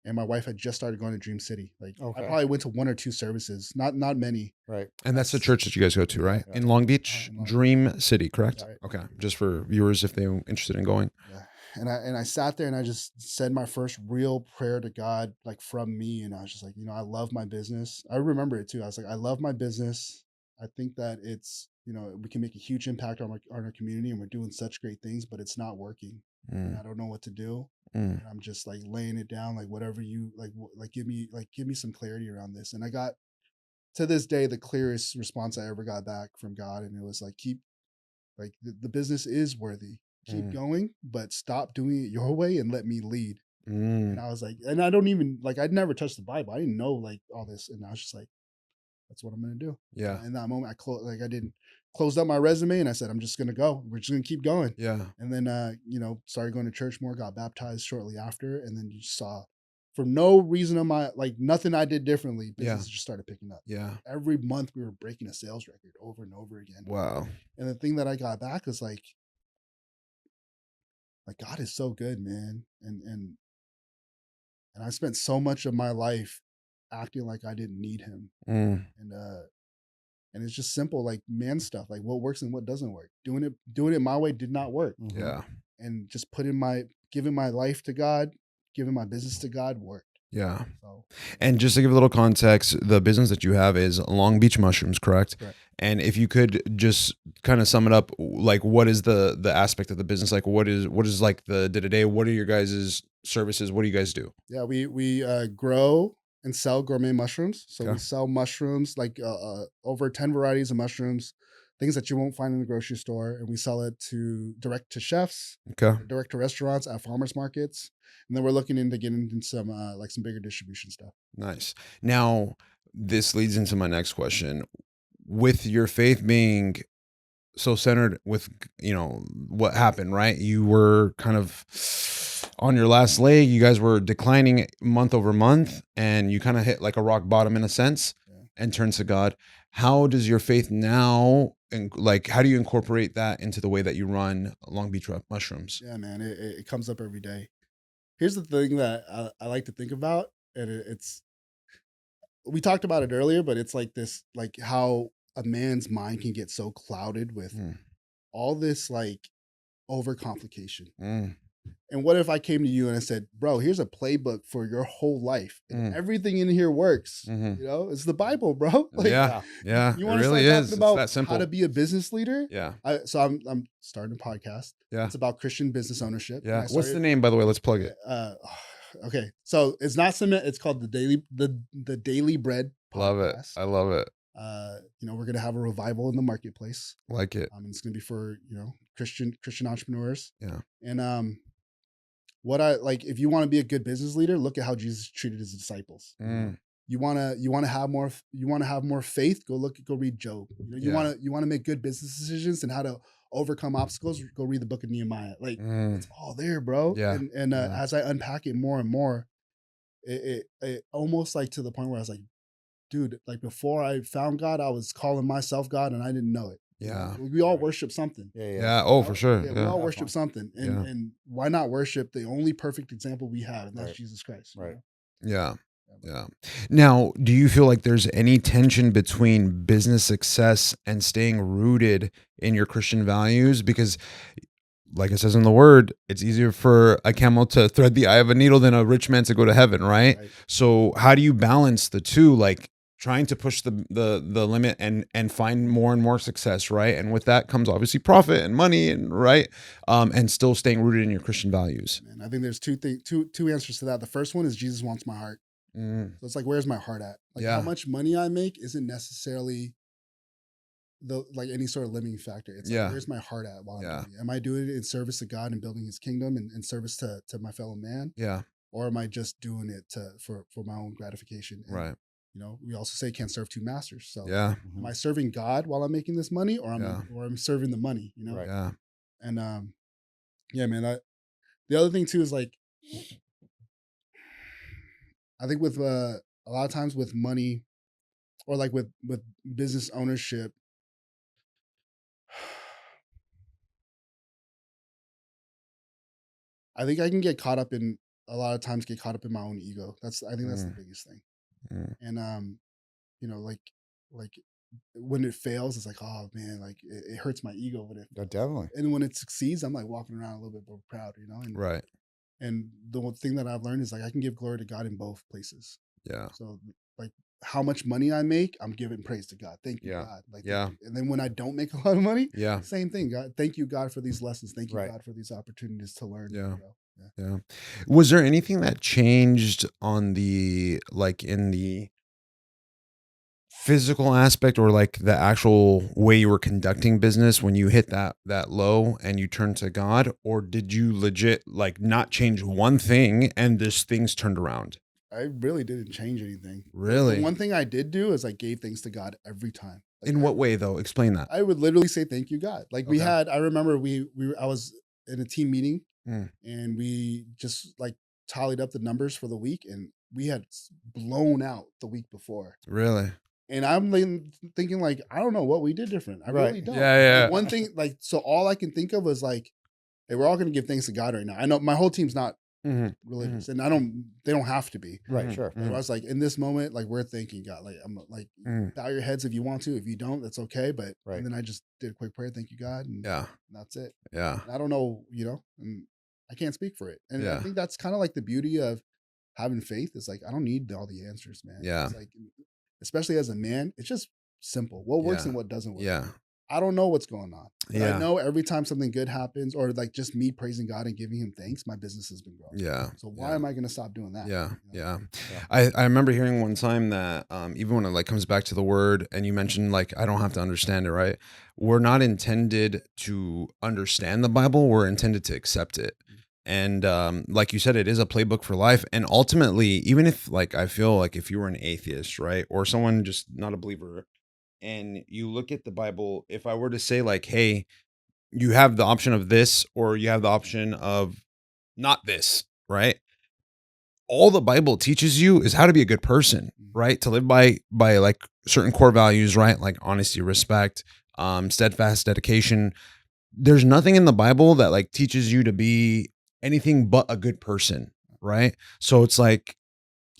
A: And my wife had just started going to Dream City. Like
C: Okay.
A: I probably went to 1 or 2 services, not many.
C: Right.
B: And that's the church that you guys go to, right?
A: Yeah.
B: In Long Beach,
A: In Long
B: Dream City, correct?
A: Yeah, right.
B: Okay. Just for viewers if they're interested in going.
A: Yeah. And I sat there and I just said my first real prayer to God, like from me. And I was just like, I love my business. I remember it too. I was like, I love my business. I think that it's, you know, we can make a huge impact on our community, and we're doing such great things, but it's not working. And I don't know what to do. And I'm just like laying it down, like whatever you like, give me some clarity around this. And I got, to this day, the clearest response I ever got back from God, and it was like, keep, like the business is worthy. Keep going, but stop doing it your way and let me lead. And I was like, and I don't even like, I'd never touched the Bible. I didn't know like all this, and I was just like, that's what I'm gonna do.
B: Yeah.
A: In that moment, I closed up my resume, and I said, I'm just gonna go. We're just gonna keep going.
B: Yeah.
A: And then you know, started going to church more, got baptized shortly after, and then you saw, for no reason of my, like nothing I did differently, business just started picking up.
B: Yeah.
A: Every month we were breaking a sales record over and over again.
B: Wow.
A: And the thing that I got back was like God is so good, man. And I spent so much of my life acting like I didn't need him. And it's just simple, like man stuff, like what works and what doesn't work. Doing it my way did not work.
B: Yeah.
A: And just giving my life to God, giving my business to God worked.
B: Yeah.
A: So,
B: and just to give a little context, the business that you have is Long Beach Mushrooms, correct?
A: Correct.
B: And if you could just kind of sum it up, like what is the aspect of the business? Like what is like the day-to-day? What are your guys' services? What do you guys do?
A: Yeah, we grow and sell gourmet mushrooms. So
B: Okay.
A: we sell mushrooms, like over 10 varieties of mushrooms, things that you won't find in the grocery store. And we sell it direct to chefs,
B: Okay.
A: direct to restaurants, at farmers markets. And then we're looking into getting into some some bigger distribution stuff.
B: Nice. Now, this leads into my next question. With your faith being so centered with, you know, what happened, right? You were kind of on your last leg. You guys were declining month over month, and you kind of hit like a rock bottom in a sense, and turned to God. How does your faith now, and like, how do you incorporate that into the way that you run Long Beach Mushrooms?
A: Yeah, man, it comes up every day. Here's the thing that I like to think about, and it's, we talked about it earlier, but it's like this, like how a man's mind can get so clouded with all this like overcomplication. And what if I came to you and I said, bro, here's a playbook for your whole life. And everything in here works. You know, it's the Bible, bro. Like,
B: yeah.
A: You want
B: it
A: to
B: really
A: start
B: is.
A: talking about
B: It's that simple.
A: how to be a business leader?
B: Yeah.
A: So I'm starting a podcast.
B: Yeah.
A: It's about Christian business ownership.
B: Yeah. What's the name, by the way? Let's plug it.
A: Okay. So it's not cement. It's called the Daily Bread podcast.
B: Love it. I love it.
A: You know, we're gonna have a revival in the marketplace.
B: Like it.
A: And it's gonna be for, you know, Christian entrepreneurs.
B: Yeah.
A: And what I like, if you want to be a good business leader, look at how Jesus treated his disciples. You wanna have more faith, go read Job. You know, you wanna make good business decisions and how to overcome obstacles, go read the book of Nehemiah. Like it's all there, bro.
B: Yeah.
A: And as I unpack it more and more, it almost like to the point where I was like, dude, like before I found God, I was calling myself God and I didn't know it.
B: Yeah.
A: We all worship something.
B: Yeah. Oh, for sure.
A: Yeah, we all worship something. And why not worship the only perfect example we have, and that's Jesus Christ.
C: Right.
B: Yeah. Yeah. Now, do you feel like there's any tension between business success and staying rooted in your Christian values? Because like it says in the word, it's easier for a camel to thread the eye of a needle than a rich man to go to heaven, right? So how do you balance the two? Like trying to push the limit and find more and more success, right? And with that comes obviously profit and money, and right, and still staying rooted in your Christian values.
A: And I think there's two answers to that. The first one is Jesus wants my heart. So it's like, where's my heart at? Like how much money I make isn't necessarily like any sort of limiting factor. It's like, where's my heart at while I'm doing it? Am I doing it in service to God and building his kingdom and service to my fellow man? Yeah. Or am I just doing it for my own gratification? And, right. You know, we also say can't serve two masters. So am I serving God while I'm making this money, or I'm serving the money, you know? Right. Yeah. And yeah, man, the other thing too is like, I think with a lot of times with money, or like with business ownership, I think I can get caught up in my own ego. I think that's the biggest thing. And you know, like when it fails, it's like, oh man, like it hurts my ego. When it
C: definitely.
A: And when it succeeds, I'm like walking around a little bit more proud, you know. And,
B: right.
A: And the one thing that I've learned is like I can give glory to God in both places.
B: Yeah.
A: So like how much money I make, I'm giving praise to God. Thank you,
B: Yeah.
A: God. Like,
B: Yeah.
A: and then when I don't make a lot of money,
B: Yeah.
A: same thing. God, thank you, God, for these lessons. Thank you,
C: Right.
A: God, for these opportunities to learn.
B: Yeah.
A: And grow.
B: Yeah. Was there anything that changed on the, like, in the physical aspect or like the actual way you were conducting business when you hit that low and you turned to God? Or did you legit like not change one thing and this things turned around?
A: I really didn't change anything.
B: Really?
A: The one thing I did do is I gave thanks to God every time. Like,
B: In what way though? Explain that.
A: I would literally say thank you, God. Like we
B: Okay.
A: had, I remember I was in a team meeting
B: Mm.
A: and we just like tallied up the numbers for the week and we had blown out the week before.
B: Really?
A: And I'm like, thinking like, I don't know what we did different. I
C: Right.
A: really don't.
B: Yeah, yeah.
A: Like, one thing, like, so all I can think of was like, hey, we're all going to give thanks to God right now. I know my whole team's not
B: Mhm.
A: religious and they don't have to be.
C: Right.
B: Mhm.
C: Sure.
A: But I was like, in this moment, like we're thanking God. Like I'm like,
B: Mm.
A: bow your heads if you want to. If you don't, that's okay. But
C: Right.
A: and then I just did a quick prayer, thank you, God, and
B: Yeah.
A: that's it.
B: Yeah.
A: And I don't know, and I can't speak for it. And I
B: Yeah.
A: think that's kind of like the beauty of having faith. Is like I don't need all the answers, man.
B: Yeah.
A: It's like, especially as a man, it's just simple. What works
B: Yeah.
A: and what doesn't work.
B: Yeah.
A: I don't know what's going on. But
B: Yeah.
A: I know every time something good happens, or like just me praising God and giving Him thanks, my business has been growing.
B: Yeah.
A: So why
B: Yeah.
A: am I going to stop doing that?
B: Yeah,
A: You know?
B: yeah. I remember hearing one time that even when it like comes back to the word and you mentioned like I don't have to understand it, right? We're not intended to understand the Bible, we're intended to accept it. And like you said, it is a playbook for life. And ultimately, even if like I feel like if you were an atheist, right, or someone just not a believer, and you look at the Bible, if I were to say like, hey, you have the option of this or you have the option of not this, right? All the Bible teaches you is how to be a good person, right? To live by like certain core values, right? Like honesty, respect, steadfast dedication. There's nothing in the Bible that like teaches you to be anything but a good person, right? So it's like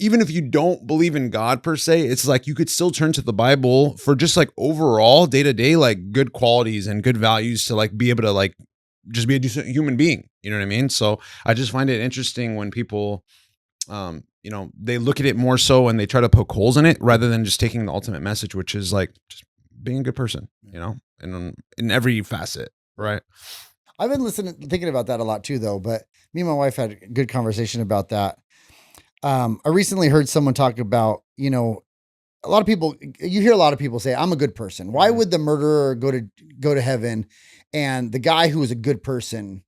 B: even if you don't believe in God per se, it's like you could still turn to the Bible for just like overall day to day like good qualities and good values to like be able to like just be a decent human being. You know what I mean? So I just find it interesting when people they look at it more so and they try to poke holes in it rather than just taking the ultimate message, which is like just being a good person, and in every facet, right?
C: I've been thinking about that a lot too, though. But me and my wife had a good conversation about that. I recently heard someone talk about, a lot of people. You hear a lot of people say, "I'm a good person." Why would the murderer go to heaven, and the guy who is a good person?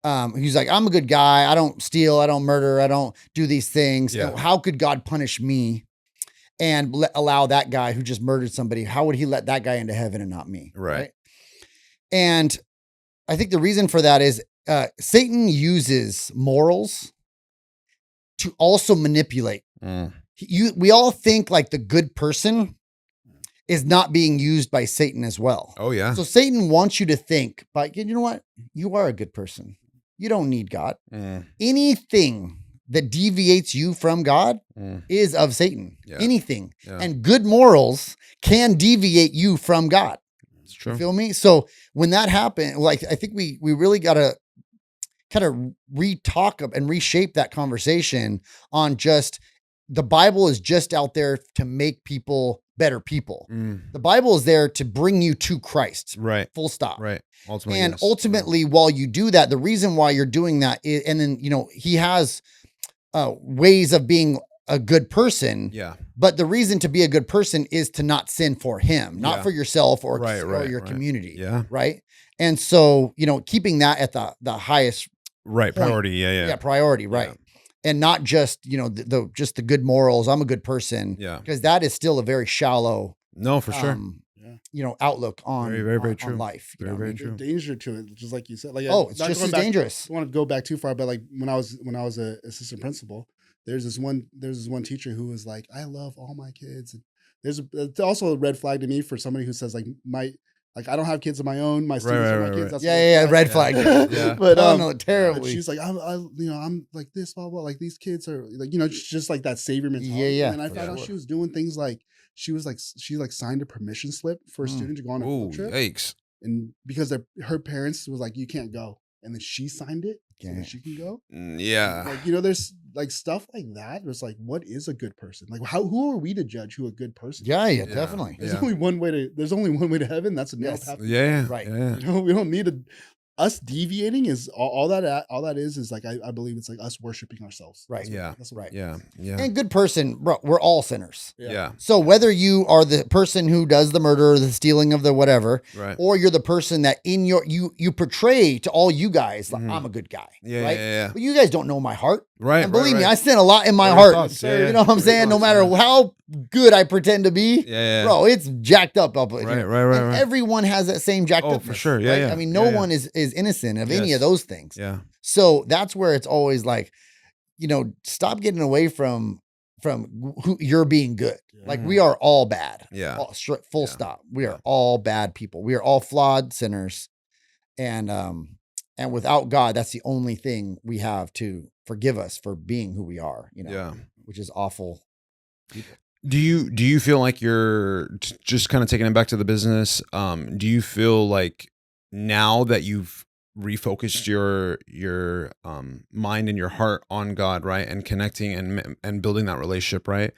C: He's like, I'm a good guy. I don't steal. I don't murder. I don't do these things.
B: Yeah.
C: How could God punish me and allow that guy who just murdered somebody? How would he let that guy into heaven and not me?
B: Right.
C: And I think the reason for that is Satan uses morals to also manipulate. We all think like the good person is not being used by Satan as well.
B: Oh yeah.
C: So Satan wants you to think, but you know what? You are a good person. You don't need God. Anything that deviates you from God is of Satan.
B: Yeah.
C: Anything.
B: Yeah.
C: And good morals can deviate you from God.
B: It's true.
C: You feel me? So when that happened, like I think we really got to kind of re-talk up and reshape that conversation on just the Bible is just out there to make people better people. The Bible is there to bring you to Christ.
B: Right.
C: Full stop.
B: Right. Ultimately,
C: And
B: yes.
C: ultimately, while you do that, the reason why you're doing that is, and then, he has ways of being a good person.
B: Yeah.
C: But the reason to be a good person is to not sin for him, not for yourself or your community.
B: Yeah.
C: Right. And so, keeping that at the highest
B: right
C: point.
B: priority. Yeah.
C: Priority. Right.
B: Yeah.
C: And not just, just the good morals. I'm a good person.
B: Yeah.
C: Because that is still a very shallow.
B: No, for sure.
C: Outlook on
B: very true.
C: on life.
B: Very, very true.
A: Danger to it, just like you said. Like,
C: it's just as dangerous.
A: I don't want to go back too far, but like when I was an assistant principal, there's this one teacher who was like, I love all my kids. And it's also a red flag to me for somebody who says like I don't have kids of my own. My students are my kids. That's
C: red flag.
B: Yeah.
C: But no, terribly.
A: She's like, I'm like this, blah blah. Like these kids are like, just like that savior mentality.
C: Yeah.
A: And I found out she was doing things like she signed a permission slip for a student to go on a field trip.
B: Yikes.
A: And because her parents was like, you can't go. and then she signed it so that she can go.
B: Yeah.
A: Like, you know, there's like stuff like that. There's like, what is a good person? Like, who are we to judge who a good person is?
C: Yeah, definitely.
A: There's only one way to heaven. That's a nail
C: Yes.
A: tap.
B: Yeah.
C: Right.
B: Yeah.
A: You know, we don't need us deviating is all that is like, I believe it's like us worshiping ourselves.
C: Right.
A: That's what
C: Right.
B: Yeah. Yeah.
C: And good person, bro, we're all sinners.
B: Yeah.
C: So whether you are the person who does the murder or the stealing of the whatever,
B: Right.
C: or you're the person that in your you portray to all you guys like I'm a good guy,
B: Yeah,
C: right?
B: yeah.
C: But you guys don't know my heart,
B: Right.
C: and believe me,
B: right.
C: I sin a lot in my
B: What are
C: heart.
B: your thoughts? Yeah,
C: You know what I'm saying? No matter how good I pretend to be,
B: Yeah.
C: bro, it's jacked up.
B: Right.
C: And
B: Right.
C: everyone has that same jacked up.
B: For sure. Yeah.
C: Right?
B: Yeah.
C: I mean, no one is innocent of any of those things.
B: Yeah.
C: So that's where it's always like, you know, stop getting away from who you're being good. Like we are all bad.
B: Yeah.
C: Full stop. We are all bad people. We are all flawed sinners. And without God, that's the only thing we have to forgive us for being who we are, you know, which is awful people.
B: Do you feel like you're just kind of taking it back to the business? Do you feel like now that you've refocused your mind and your heart on God, right, and connecting and building that relationship, right?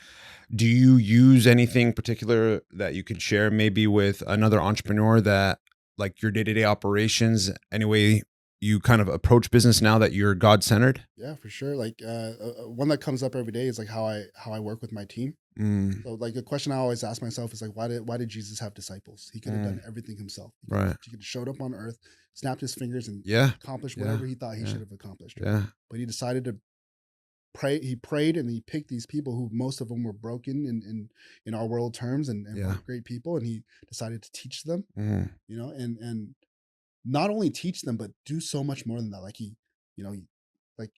B: Do you use anything particular that you could share maybe with another entrepreneur that like your day-to-day operations, anyway you kind of approach business now that you're God-centered?
A: Yeah, for sure. Like one that comes up every day is like how I work with my team. So like a question I always ask myself is like, why did Jesus have disciples? He could have done everything himself. He could have showed up on earth, snapped his fingers, and accomplished whatever he thought he should have accomplished. Right?
B: Yeah.
A: But he decided to pray. He prayed and he picked these people who most of them were broken in our world terms and were great people, and he decided to teach them. You know, and not only teach them, but do so much more than that. Like like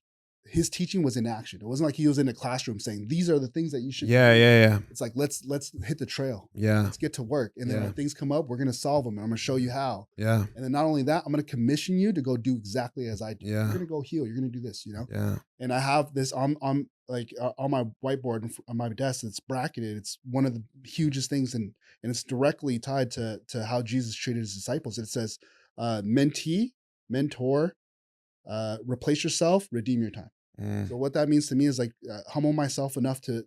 A: his teaching was in action. It wasn't like he was in a classroom saying, these are the things that you should do.
B: Yeah.
A: It's like, let's hit the trail.
B: Yeah.
A: Let's get to work. And then when things come up, we're going to solve them. And I'm going to show you how.
B: Yeah.
A: And then not only that, I'm going to commission you to go do exactly as I do.
B: Yeah.
A: You're going to go heal. You're going to do this, you know?
B: Yeah.
A: And I have this on my whiteboard on my desk. It's bracketed. It's one of the hugest things. And it's directly tied to how Jesus treated his disciples. It says, mentee, mentor, replace yourself, redeem your time. So what that means to me is like humble myself enough to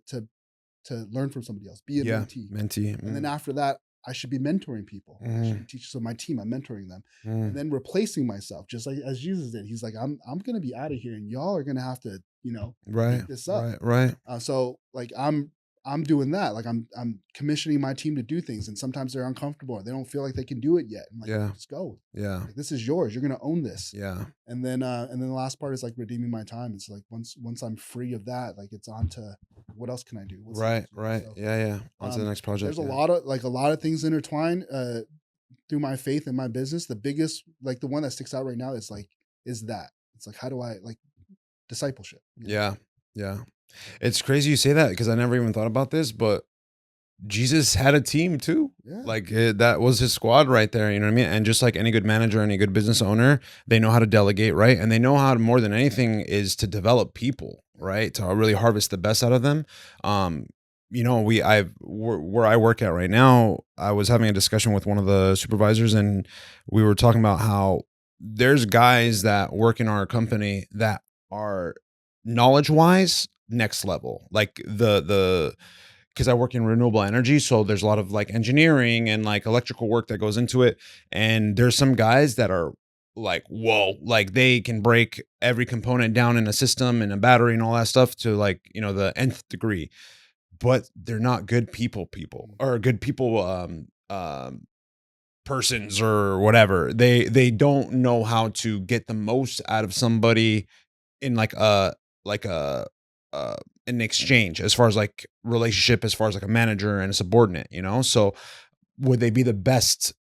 A: learn from somebody else, be a mentee. And then after that, I should be mentoring people. I should be teaching. So my team, I'm mentoring them, and then replacing myself, just like as Jesus did. He's like, I'm going to be out of here, and y'all are going to have to, you know, pick this up.
B: Right.
A: So like I'm doing that. Like I'm commissioning my team to do things, and sometimes they're uncomfortable. They don't feel like they can do it yet. I'm like, let's go.
B: Yeah.
A: Like, this is yours. You're gonna own this.
B: Yeah.
A: And then the last part is like redeeming my time. It's like once I'm free of that, like it's on to what else can I do?
B: Right.
A: So,
B: Yeah. On to the next project.
A: There's a lot of things intertwined through my faith and my business. The biggest, like the one that sticks out right now is that. It's like, how do I like discipleship? You know?
B: Yeah. It's crazy you say that because I never even thought about this, but Jesus had a team too.
A: Yeah.
B: Like that was his squad right there. You know what I mean? And just like any good manager, any good business owner, they know how to delegate, right? And they know how to, more than anything, is to develop people, right? To really harvest the best out of them. You know, where I work at right now, I was having a discussion with one of the supervisors, and we were talking about how there's guys that work in our company that are knowledge-wise next level. Like because I work in renewable energy, so there's a lot of like engineering and like electrical work that goes into it. And there's some guys that are like, whoa, like they can break every component down in a system and a battery and all that stuff to like, you know, the nth degree. But they're not good people or good people persons or whatever. They don't know how to get the most out of somebody in like an exchange as far as like relationship, as far as like a manager and a subordinate, you know? So would they be the best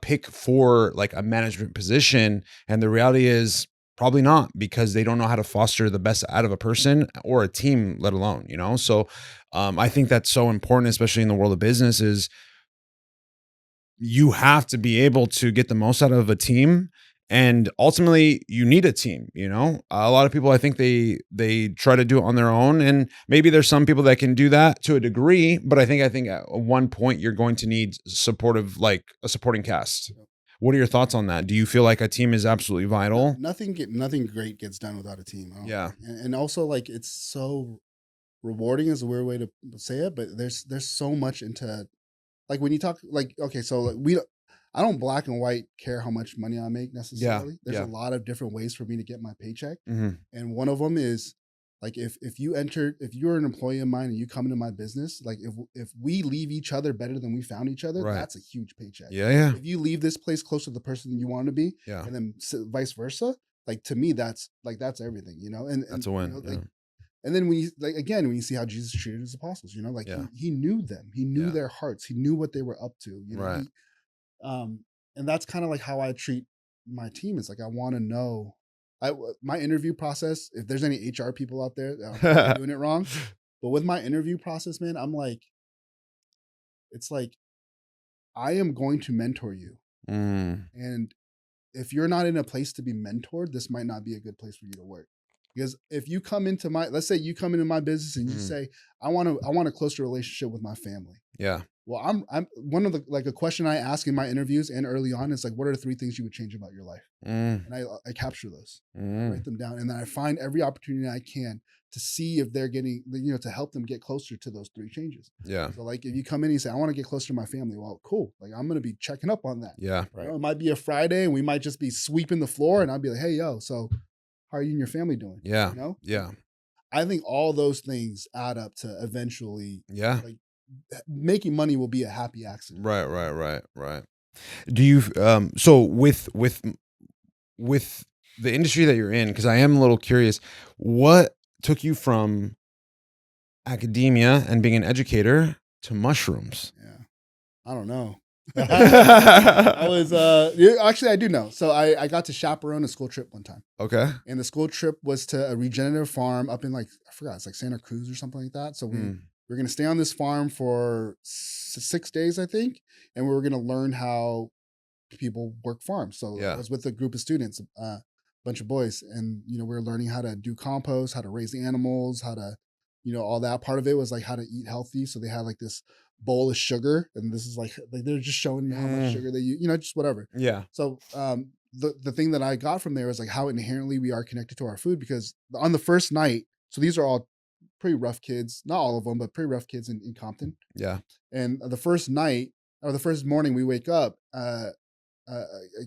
B: pick for like a management position? And the reality is probably not, because they don't know how to foster the best out of a person or a team, let alone, you know? So I think that's so important, especially in the world of business, is you have to be able to get the most out of a team. And ultimately, you need a team. You know, a lot of people, I think they try to do it on their own, and maybe there's some people that can do that to a degree. But I think at one point you're going to need supporting cast, What are your thoughts on that? Do you feel like a team is absolutely vital?
A: Nothing great gets done without a team.
B: Yeah.
A: And also like it's so rewarding is a weird way to say it, but there's so much into like when you talk like okay, so like I don't black and white care how much money I make necessarily. There's a lot of different ways for me to get my paycheck, and one of them is like if you're an employee of mine and you come into my business, like if we leave each other better than we found each other, that's a huge paycheck.
B: Yeah.
A: If you leave this place closer to the person you want to be, and then vice versa, like to me that's everything, you know. And
B: that's a win.
A: You know, like, and then when you see how Jesus treated his apostles, you know, like he knew them, he knew their hearts, he knew what they were up to, you know. And that's kind of like how I treat my team. Is like I want to know. My interview process. If there's any HR people out there that are doing it wrong, but with my interview process, man, I'm like, it's like I am going to mentor you, and if you're not in a place to be mentored, this might not be a good place for you to work. Because if you come into let's say you come into my business and you say, I want a closer relationship with my family. Yeah. Well, I'm one of the, like a question I ask in my interviews and early on is like, what are the 3 things you would change about your life? And I capture those, write them down. And then I find every opportunity I can to see if they're getting, you know, to help them get closer to those 3 changes. Yeah. So like if you come in and you say, I want to get closer to my family. Well, cool. Like I'm going to be checking up on that. Yeah. Right. You know, it might be a Friday and we might just be sweeping the floor and I'll be like, hey, yo, so how are you and your family doing? Yeah. You know? Yeah. I think all those things add up to eventually. Yeah. Like, making money will be a happy accident. Right.
B: Do you so with the industry that you're in, because I am a little curious, what took you from academia and being an educator to mushrooms?
A: Yeah, I don't know. I was actually I do know. So I got to chaperone a school trip one time. Okay. And the school trip was to a regenerative farm up in like I forgot, it's like Santa Cruz or something like that. So we're going to stay on this farm for 6 days, I think, and we were going to learn how people work farms. So I was with a group of students, a bunch of boys, and you know we were learning how to do compost, how to raise animals, how to, you know, all that. Part of it was like how to eat healthy. So they had like this bowl of sugar, and this is like they're just showing you how much sugar they use, you know, just whatever. Yeah. So the thing that I got from there was like how inherently we are connected to our food, because on the first night, so these are all pretty rough kids, not all of them, but pretty rough kids in Compton. Yeah. And the first night or the first morning we wake up, a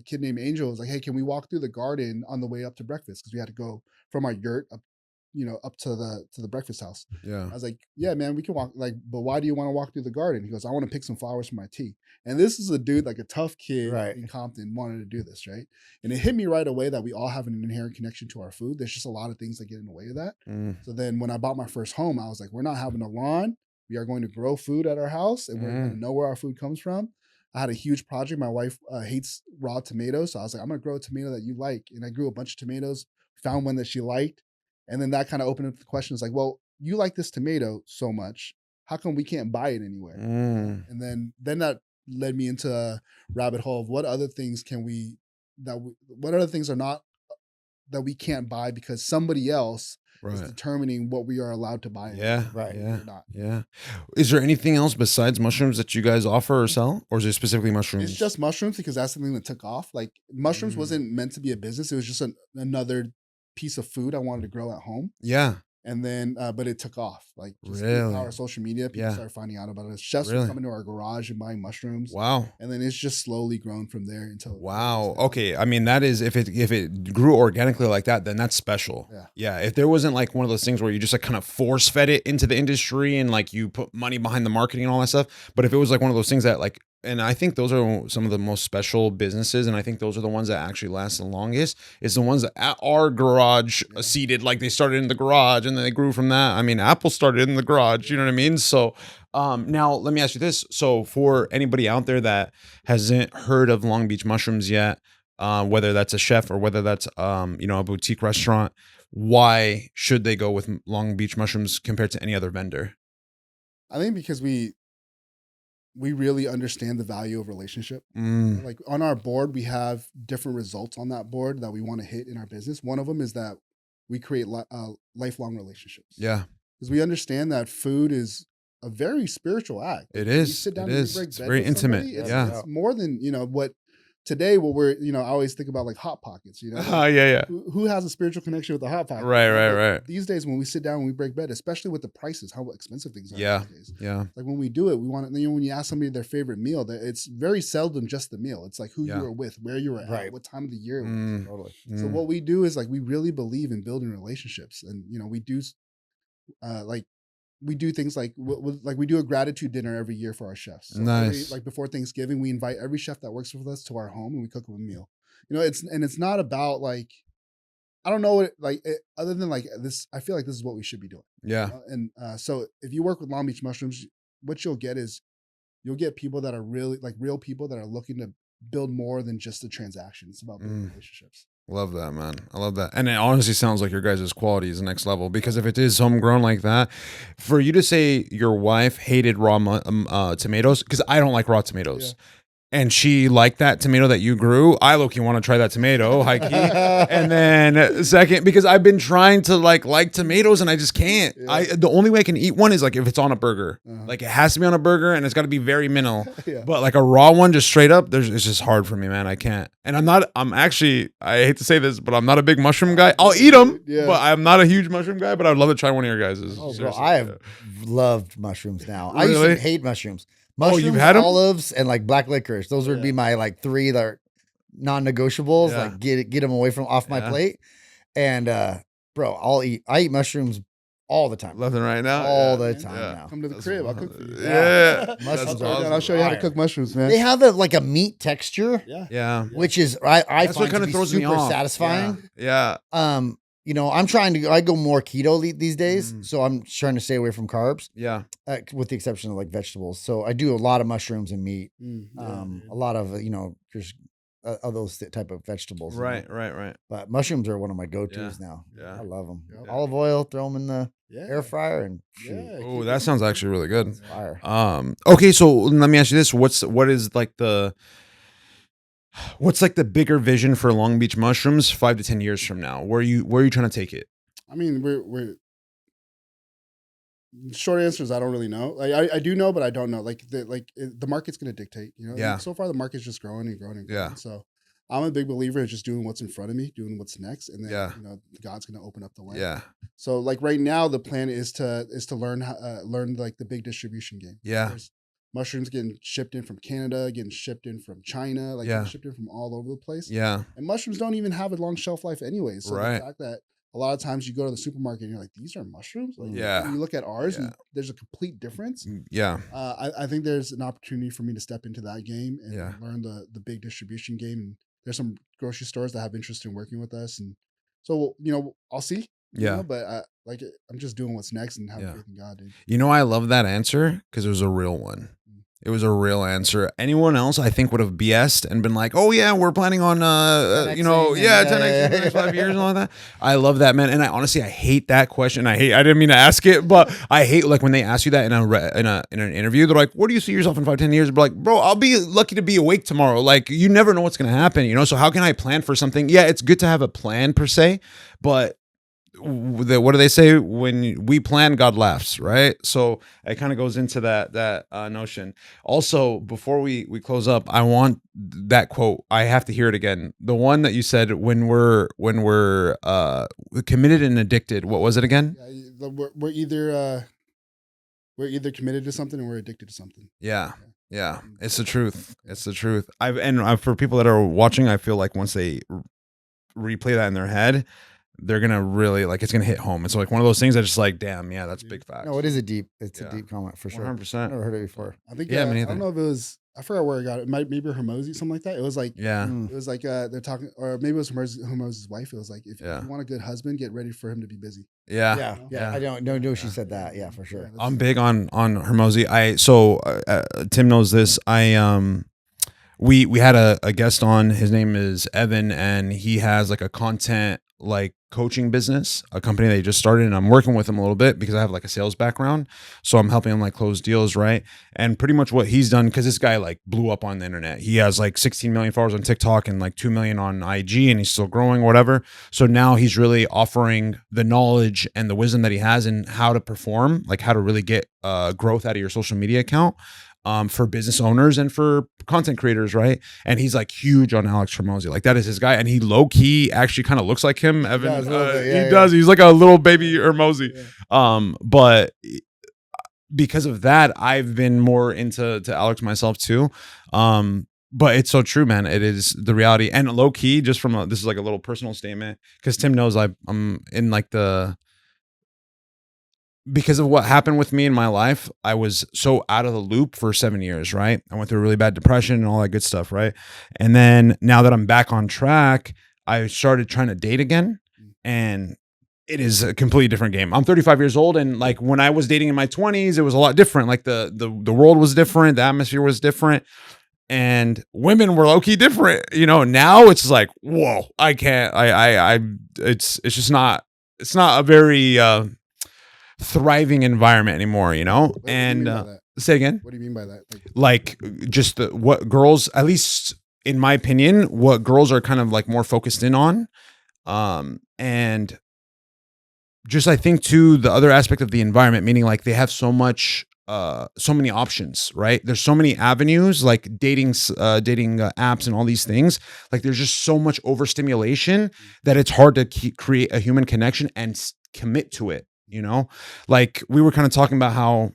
A: kid named Angel was like, hey, can we walk through the garden on the way up to breakfast? Because we had to go from our yurt up, you know, up to the breakfast house. Yeah. I was like, yeah, man, we can walk. Like, but why do you want to walk through the garden? He goes, I want to pick some flowers for my tea. And this is a dude, like a tough kid in Compton, wanted to do this, right? And it hit me right away that we all have an inherent connection to our food. There's just a lot of things that get in the way of that. So then when I bought my first home, I was like, we're not having a lawn. We are going to grow food at our house, and we're going to know where our food comes from. I had a huge project. My wife hates raw tomatoes. So I was like, I'm going to grow a tomato that you like. And I grew a bunch of tomatoes, found one that she liked. And then that kind of opened up the questions like, well, you like this tomato so much. How come we can't buy it anywhere? And then that led me into a rabbit hole of what other things what other things are not that we can't buy because somebody else is determining what we are allowed to buy.
B: Yeah. Right. Yeah. Is there anything else besides mushrooms that you guys offer or sell? Or is it specifically mushrooms?
A: It's just mushrooms because that's something that took off. Like mushrooms wasn't meant to be a business. It was just another piece of food I wanted to grow at home. Yeah. And then, but it took off. Like just our social media, people started finding out about it. Chefs were coming to our garage and buying mushrooms. Wow. And then it's just slowly grown from there until.
B: Wow. Okay. I mean, that is if it grew organically like that, then that's special. Yeah. Yeah. If there wasn't like one of those things where you just like kind of force fed it into the industry and like you put money behind the marketing and all that stuff, but if it was like one of those things that like. And I think those are some of the most special businesses. And I think those are the ones that actually last the longest. Is the ones that at our garage seeded, like they started in the garage and then they grew from that. I mean, Apple started in the garage, you know what I mean? So now let me ask you this. So for anybody out there that hasn't heard of Long Beach Mushrooms yet, whether that's a chef or whether that's, you know, a boutique restaurant, why should they go with Long Beach Mushrooms compared to any other vendor?
A: I think because we really understand the value of relationship. Like on our board, we have different results on that board that we want to hit in our business. One of them is that we create lifelong relationships. Yeah. Because we understand that food is a very spiritual act.
B: It is. You sit down and break bread. It's very intimate.
A: It's more than, you know, what today, what we're, I always think about like Hot Pockets,
B: yeah.
A: Who has a spiritual connection with the Hot Pocket?
B: Right.
A: These days, when we sit down and we break bread, especially with the prices, how expensive things are
B: Yeah.
A: these days.
B: Yeah.
A: Like when we do it, we want to, when you ask somebody their favorite meal, it's very seldom just the meal. It's like who you were with, where you were at, what time of the year it was.
C: Totally.
A: So what we do is like, we really believe in building relationships, and, we do, we do things like we do a gratitude dinner every year for our chefs. So
B: nice.
A: like before Thanksgiving, we invite every chef that works with us to our home and we cook them a meal. It's not about like, I don't know what other than like this. I feel like this is what we should be doing.
B: Yeah.
A: And so if you work with Long Beach Mushrooms, what you'll get is you'll get people that are really like real people that are looking to build more than just a transaction. It's about building relationships.
B: Love that, man. I love that. And it honestly sounds like your guys' quality is the next level, because if it is homegrown like that, for you to say your wife hated raw tomatoes, because I don't like raw tomatoes. Yeah. And she liked that tomato that you grew. I low-key want to try that tomato, high key. And then second, because I've been trying to like tomatoes and I just can't. Yeah. The only way I can eat one is like if it's on a burger. Like it has to be on a burger and it's got to be very minimal. But like a raw one, just straight up, it's just hard for me, man. I can't. And I hate to say this, but I'm not a big mushroom guy. I'll eat them, but I'm not a huge mushroom guy. But I'd love to try one of your guys'.
C: Oh, bro, I have loved mushrooms now.
B: Really?
C: I used to hate mushrooms. Mushrooms,
B: you've had them?
C: olives, and like black licorice. Those would be my like 3 that are non-negotiables.
B: Yeah.
C: Like get them away from off my plate. And bro, I eat mushrooms all the time.
B: Loving right now.
C: All the time now.
A: Come to the crib. I'll cook for you.
B: Yeah.
C: Mushrooms are
A: awesome. I'll show you how to cook mushrooms, man.
C: They have a meat texture.
B: Yeah.
C: Which is I
B: That's
C: find
B: what kind
C: to
B: of
C: be
B: throws me
C: super
B: off.
C: satisfying.
B: Yeah.
C: I go more keto these days, so I'm trying to stay away from carbs.
B: Yeah.
C: With the exception of like vegetables. So I do a lot of mushrooms and meat. A lot of just those type of vegetables.
B: Right.
C: But mushrooms are one of my go-tos now.
B: Yeah.
C: I love them.
A: Yeah.
C: Olive oil, throw them in the air fryer, and shoot.
B: Oh, that sounds actually really good.
C: It's fire.
B: Okay, so let me ask you this: what is like what's like the bigger vision for Long Beach Mushrooms 5 to 10 years from now? Where are you trying to take it?
A: I mean, we're short answer is I don't really know. Like I do know, but I don't know. Like the market's going to dictate.
B: Yeah.
A: Like, so far the market's just growing and growing and growing.
B: Yeah.
A: So I'm a big believer in just doing what's in front of me, doing what's next, and then God's going to open up the way.
B: Yeah.
A: So like right now, the plan is to learn like the big distribution game.
B: Yeah.
A: There's mushrooms getting shipped in from Canada, getting shipped in from China, getting shipped in from all over the place.
B: Yeah.
A: And mushrooms don't even have a long shelf life anyway. So the fact that a lot of times you go to the supermarket and you're like, these are mushrooms? Like, you look at ours and there's a complete difference.
B: Yeah.
A: I think there's an opportunity for me to step into that game and learn the big distribution game. And there's some grocery stores that have interest in working with us. And so, I'll see. But I'm just doing what's next and having faith in God, dude.
B: I love that answer because it was a real one. It was a real answer. Anyone else, I think, would have BS'd and been like, "Oh yeah, we're planning on, 10x in the next 5 years and all that." I love that, man. And I hate that question. I didn't mean to ask it, but I hate like when they ask you that in an interview. They're like, "Where do you see yourself in 5, 10 years?" But like, bro, I'll be lucky to be awake tomorrow. Like, you never know what's gonna happen, So how can I plan for something? Yeah, it's good to have a plan per se, but what do they say? When we plan, God laughs, right? So it kind of goes into that notion. Also, before we close up, I want that quote. I have to hear it again. The one that you said, when we're committed and addicted. What was it again?
A: We're either committed to something or we're addicted to something.
B: Yeah. It's the truth. It's the truth. For people that are watching, I feel like once they replay that in their head, they're gonna really it's gonna hit home. It's like one of those things that just like, damn, yeah, that's big facts.
C: No, it is a deep comment for sure.
B: 100%.
C: I've never heard it before.
A: I think I don't know if it was, I forgot where I got it. Maybe Hermosi, something like that. It was like, it was like they're talking, or maybe it was Hermosi's wife. It was like, if you want a good husband, get ready for him to be busy.
C: Yeah. I don't know. She said that. Yeah, for sure.
B: I'm big on Hermosi. Tim knows this. We had a guest on. His name is Evan, and he has like a content coaching business, a company that he just started, and I'm working with him a little bit because I have like a sales background, so I'm helping him close deals, right? And pretty much what he's done, because this guy blew up on the internet. He has 16 million followers on TikTok and 2 million on IG, and he's still growing, whatever. So now he's really offering the knowledge and the wisdom that he has in how to perform, how to really get growth out of your social media account. for business owners and for content creators, right? And he's like huge on Alex Hormozi. Like that is his guy. And he low key actually kind of looks like him, Evan.
C: does a little bit,
B: He does. He's like a little baby Hormozi.
A: Yeah.
B: But because of that, I've been more into Alex myself too. But it's so true, man. It is the reality. And low key, just from this is like a little personal statement, because Tim knows I'm in like because of what happened with me in my life, I was so out of the loop for 7 years, right? I went through a really bad depression and all that good stuff, right? And then now that I'm back on track, I started trying to date again, and it is a completely different game. I'm 35 years old, and like when I was dating in my 20s, it was a lot different. Like the world was different, the atmosphere was different, and women were low-key different. You know, now it's like, whoa, I can't. It's just not. It's not a very thriving environment anymore, you know. And say again.
A: What do you mean by that?
B: Like just what girls, at least in my opinion, what girls are kind of like more focused in on, and just I think too the other aspect of the environment, meaning like they have so many options, right? There's so many avenues, like dating apps and all these things. Like there's just so much overstimulation that it's hard to create a human connection and commit to it. You know, like we were kind of talking about how,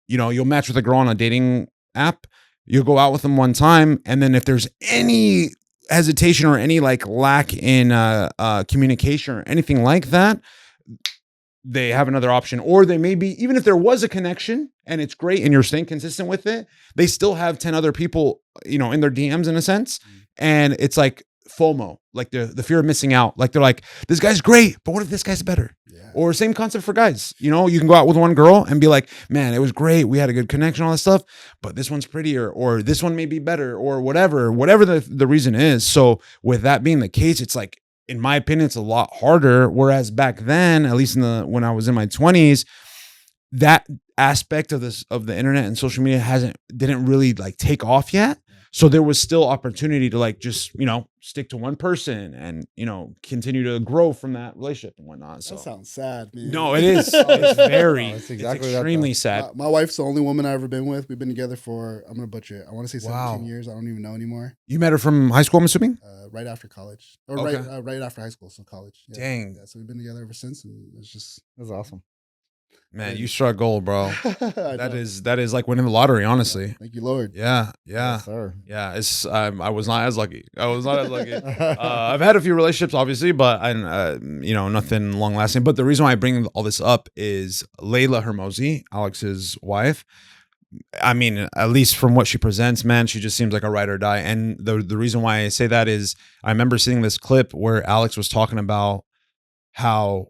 B: you know, you'll match with a girl on a dating app, you'll go out with them one time, and then if there's any hesitation or any like lack in communication or anything like that, they have another option. Or they may be, even if there was a connection and it's great and you're staying consistent with it, they still have 10 other people, you know, in their DMs in a sense. And it's like FOMO, like the fear of missing out. Like they're like, this guy's great, but what if this guy's better?
A: Yeah.
B: Or same concept for guys. You know, you can go out with one girl and be like, man, it was great, we had a good connection, all that stuff, but this one's prettier, or this one may be better, or whatever the reason is. So with that being the case, it's like, in my opinion, it's a lot harder. Whereas back then, at least when I was in my 20s, that aspect of the internet and social media didn't really like take off yet. So there was still opportunity to like just, you know, stick to one person and, you know, continue to grow from that relationship and whatnot. So
A: that sounds sad, man.
B: No, it is. It's very,
C: it's
B: extremely sad.
A: My wife's the only woman I've ever been with. We've been together for, I'm going to butcher it, I want to say 17
B: Wow.
A: years. I don't even know anymore.
B: You met her from high school, I'm assuming?
A: Right after college. Or
B: Okay.
A: right after high school, so college. Yeah.
B: Dang.
A: Yeah, so we've been together ever since, and it's just...
C: That's awesome.
B: Man, you struck gold, bro.
A: I
B: That
A: know.
B: is like winning the lottery, honestly.
A: Thank you, Lord.
B: Yeah.
C: Yes, sir.
B: Yeah, it's I was not as lucky. I've had a few relationships, obviously, but you know, nothing long lasting. But the reason why I bring all this up is Layla Hormozi, Alex's wife. I mean, at least from what she presents, man, she just seems like a ride or die. And the reason why I say that is I remember seeing this clip where Alex was talking about how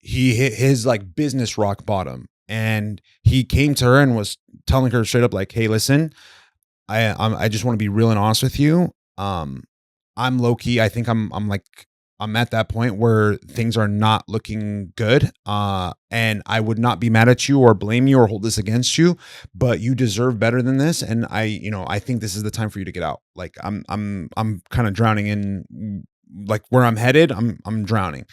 B: he hit his like business rock bottom, and he came to her and was telling her straight up like, hey, listen, I just want to be real and honest with you. I'm low key. I think I'm at that point where things are not looking good. And I would not be mad at you or blame you or hold this against you, but you deserve better than this. And I think this is the time for you to get out. Like I'm kind of drowning in like where I'm headed. I'm drowning.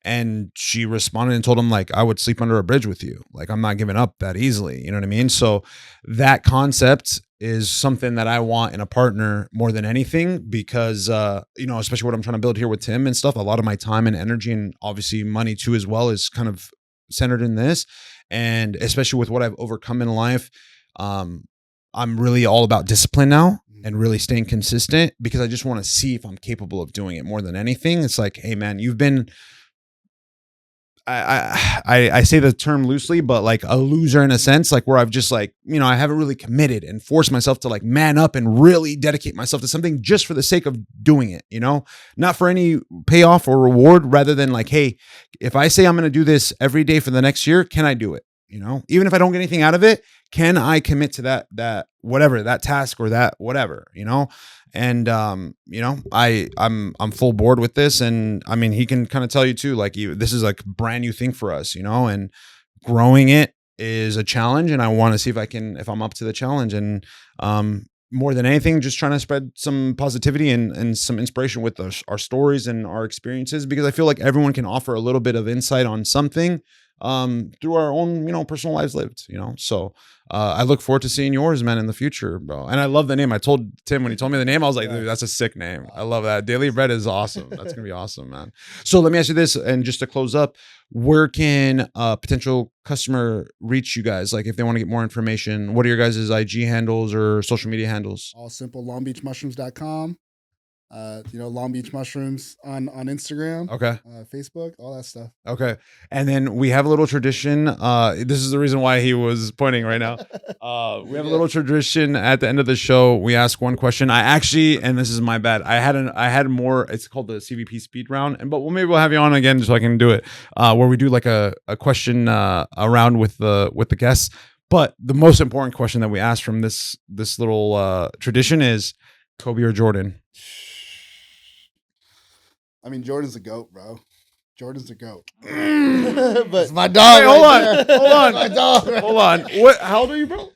B: And she responded and told him like, I would sleep under a bridge with you. Like, I'm not giving up that easily. You know what I mean? So that concept is something that I want in a partner more than anything, because, you know, especially what I'm trying to build here with Tim and stuff, a lot of my time and energy and obviously money too, as well, is kind of centered in this. And especially with what I've overcome in life, I'm really all about discipline now and really staying consistent, because I just want to see if I'm capable of doing it more than anything. It's like, hey man, you've been, I say the term loosely, but like a loser in a sense, like where I've just like, you know, I haven't really committed and forced myself to like man up and really dedicate myself to something just for the sake of doing it, you know, not for any payoff or reward, rather than like, hey, if I say I'm going to do this every day for the next year, can I do it? You know, even if I don't get anything out of it, can I commit to that whatever, that task or that whatever, you know? And, you know, I'm full board with this. And I mean, he can kind of tell you too, like this is like brand new thing for us, you know, and growing it is a challenge. And I want to see if I'm up to the challenge. And, more than anything, just trying to spread some positivity and some inspiration with our stories and our experiences, because I feel like everyone can offer a little bit of insight on something. through our own, personal lives lived, So I look forward to seeing yours, man, in the future, bro. And I love the name. I told Tim when he told me the name, I was like, dude, that's a sick name. I love that. Daily Bread is awesome. That's going to be awesome, man. So let me ask you this, and just to close up, where can a potential customer reach you guys? Like if they want to get more information, what are your guys' IG handles or social media handles?
A: All simple, longbeachmushrooms.com. Long Beach Mushrooms on Instagram,
B: Okay.
A: Facebook, all that stuff.
B: Okay. And then we have a little tradition. This is the reason why he was pointing right now. We have a little tradition at the end of the show. We ask one question. I actually, and this is my bad, I had more, it's called the CVP speed round, but maybe we'll have you on again so I can do it, where we do like a question around with the guests. But the most important question that we ask from this little tradition is Kobe or Jordan?
A: I mean, Jordan's a GOAT, bro. Jordan's a GOAT.
C: But it's my dog.
B: Hey, hold on.
C: My dog.
B: Hold on. What? How old are you, bro?